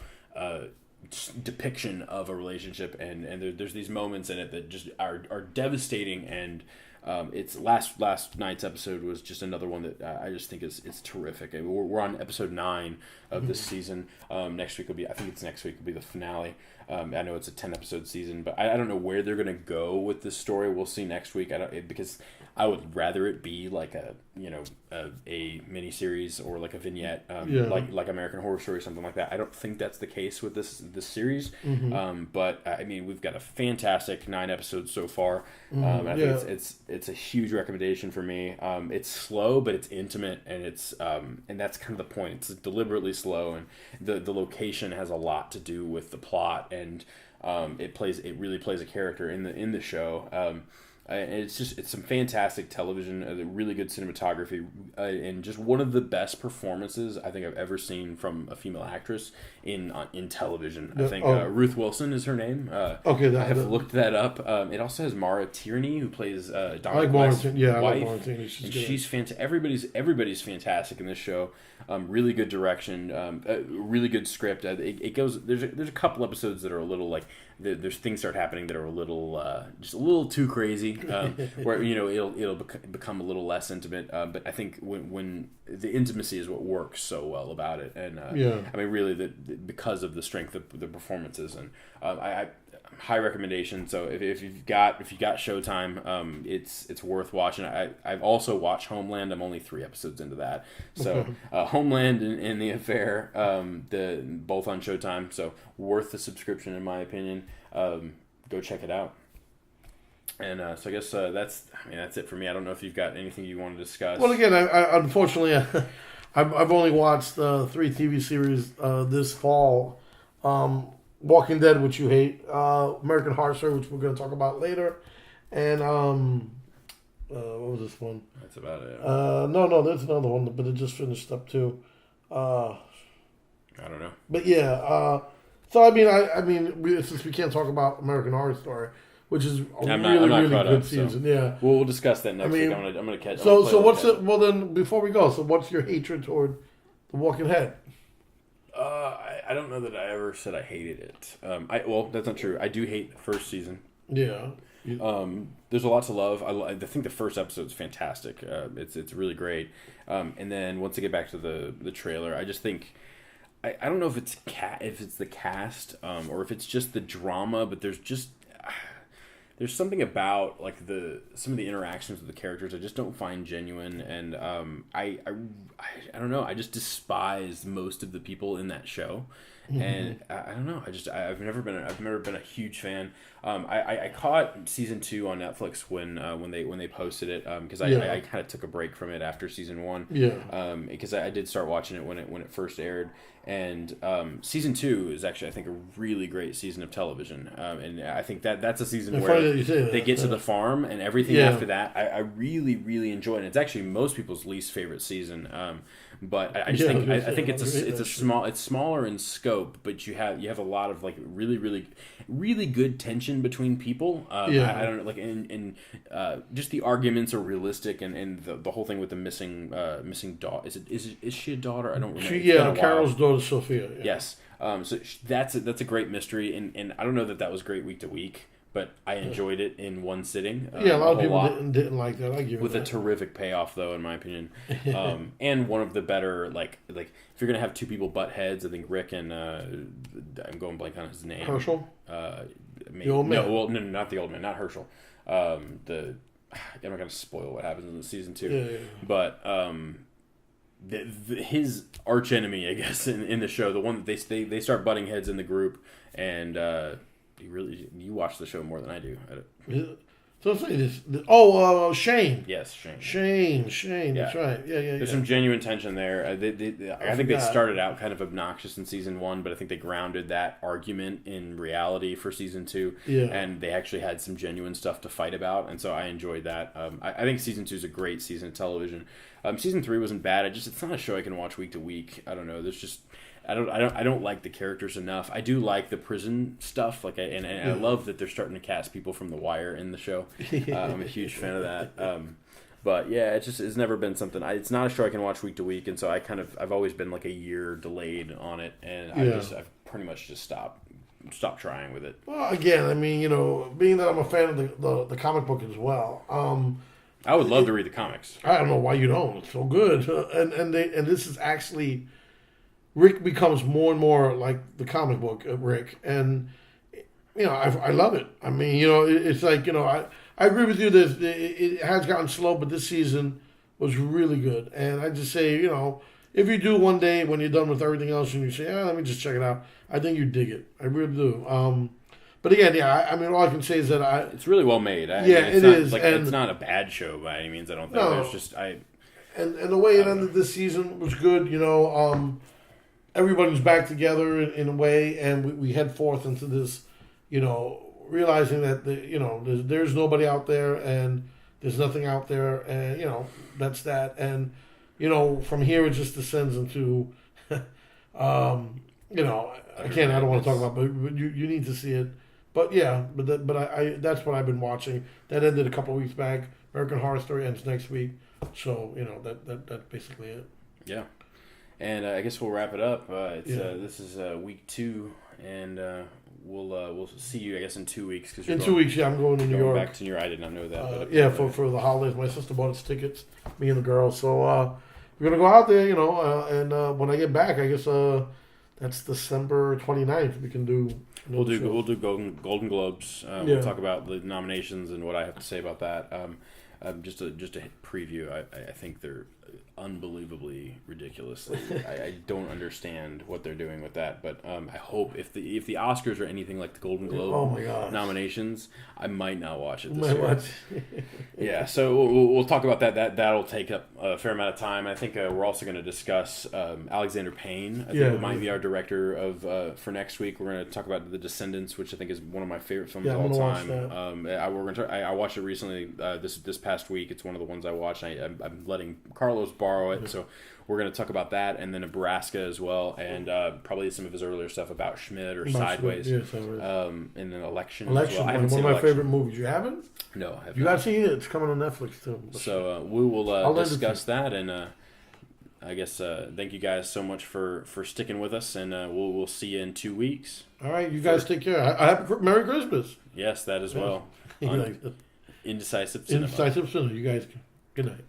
depiction of a relationship, and there's these moments in it that just are devastating, and it's last night's episode was just another one that I just think is terrific. And we're on episode 9 of this season. Next week will be the finale. I know it's a 10 episode season, but I don't know where they're gonna go with this story. We'll see next week. Because I would rather it be like a mini series or like a vignette, like American Horror Story, something like that. I don't think that's the case with this series. But I mean, we've got a fantastic 9 episodes so far. I think it's a huge recommendation for me. It's slow, but it's intimate, and and that's kind of the point. It's deliberately slow, and the location has a lot to do with the plot, and it really plays a character in the show. And it's some fantastic television, really good cinematography, and just one of the best performances I think I've ever seen from a female actress in television. I think Ruth Wilson is her name. I have looked that up. It also has Mara Tierney, who plays Dominic West's wife. I like Mara Tierney. She's fantastic. Everybody's fantastic in this show. Really good direction, really good script. It goes. There's a couple episodes that are a little like there's things start happening that are a little just a little too crazy, where it'll become a little less intimate. But I think when the intimacy is what works so well about it, and I mean really because of the strength of the performances, and I high recommendation. So if you've got Showtime, it's worth watching. I've also watched Homeland. I'm only 3 episodes into that. So Homeland and The Affair, both on Showtime. So worth the subscription in my opinion. Go check it out. And so I guess that's it for me. I don't know if you've got anything you want to discuss. Well, again, I unfortunately I've only watched 3 TV series this fall. Walking Dead, which you hate, American Horror Story, which we're going to talk about later, and what was this one? That's about it. No, there's another one, but it just finished up too. I don't know. But yeah, so I mean, since we can't talk about American Horror Story, which is a really good season, yeah. We'll discuss that next week. I'm gonna catch. So what's it? Well, then before we go, so what's your hatred toward The Walking Dead? I don't know that I ever said I hated it. Well, that's not true. I do hate the first season. Yeah. There's a lot to love. I think the first episode's fantastic. It's really great. And then once I get back to the trailer, I just think I don't know if it's the cast or if it's just the drama, but there's something about like some of the interactions with the characters I just don't find genuine, and I don't know. I just despise most of the people in that show, and I don't know. I've never been a huge fan. I caught season 2 on Netflix when they posted it because I kind of took a break from it after season 1. Yeah. Because I did start watching it when it first aired, and season 2 is actually, I think, a really great season of television. And I think that's a season where they get to the farm and everything after that. I really really enjoy it. And it's actually most people's least favorite season. But I think it's smaller in scope, but you have a lot of like really really really good tension between people. I don't know, like in just the arguments are realistic, and the whole thing with the missing daughter. Is she a daughter? I don't remember. Carol's daughter Sophia. Yeah. Yes. So that's a great mystery, and I don't know that was great week to week, but I enjoyed it in one sitting. A lot of people didn't like that. I give with it a terrific payoff, though, in my opinion, and one of the better like if you're gonna have two people butt heads, I think Rick and I'm going blank on his name. Herschel. The old man. No, not the old man, not Herschel. I'm not gonna spoil what happens in the season 2, but his arch enemy, I guess, in the show, the one that they start butting heads in the group, and you watch the show more than I do. So I'm saying this. Shane. Yes, Shane. That's right. Yeah. There's some genuine tension there. I think they started out kind of obnoxious in season 1, but I think they grounded that argument in reality for season 2. Yeah. And they actually had some genuine stuff to fight about, and so I enjoyed that. I think season 2 is a great season of television. Season 3 wasn't bad. It's not a show I can watch week to week. I don't know. There's just I don't like the characters enough. I do like the prison stuff, I love that they're starting to cast people from The Wire in the show. I'm a huge fan of that. But yeah, it's never been something. It's not a show I can watch week to week, and so I've always been like a year delayed on it, and I've pretty much just stopped trying with it. Well, again, I mean, being that I'm a fan of the comic book as well. I would love to read the comics. I don't know why you don't. It's so good, and this is actually. Rick becomes more and more like the comic book Rick, and I love it. I mean, it's like I agree with you that it has gotten slow, but this season was really good. And I just say, if you do one day when you're done with everything else and you say, let me just check it out, I think you dig it. I really do. But again, I mean, all I can say is that it's really well made. It is. Like, it's not a bad show by any means. I don't think. No. There's just And the way it ended this season was good. Everybody's back together in a way, and we head forth into this, realizing that there's nobody out there, and there's nothing out there, and that's that, and from here it just descends into, I don't want to talk about, but you need to see it, but yeah, but I that's what I've been watching. That ended a couple of weeks back. American Horror Story ends next week, so that's basically it. Yeah. And I guess we'll wrap it up. This is week 2, and we'll see you, I guess, in 2 weeks. In 2 weeks, I'm going to New York. Back to New York. I did not know that. For the holidays. My sister bought us tickets, me and the girls. So we're going to go out there, and when I get back, I guess that's December 29th. We can do... We'll do Golden Globes. We'll talk about the nominations and what I have to say about that. Just a preview. I think they're unbelievably ridiculous. I don't understand what they're doing with that, but I hope if the Oscars are anything like the Golden Globe nominations, I might not watch it this year. Yeah, so we'll talk about that. That'll take up a fair amount of time. I think we're also going to discuss Alexander Payne. I think it might be our director of for next week. We're going to talk about The Descendants, which I think is one of my favorite films of all time. I watched it recently this past week. It's one of the ones I watched. I'm letting Carlos borrow it, so we're going to talk about that, and then Nebraska as well, and probably some of his earlier stuff about Schmidt or Sideways, and then Election as well. One of my favorite movies. You haven't? No, I haven't. You got to see it. It's coming on Netflix too. So we will discuss that, and I guess thank you guys so much for sticking with us, and we'll see you in 2 weeks. All right, you guys take care. Happy Merry Christmas. Yes, that as well. Indecisive Cinema. Indecisive Cinema. You guys, good night.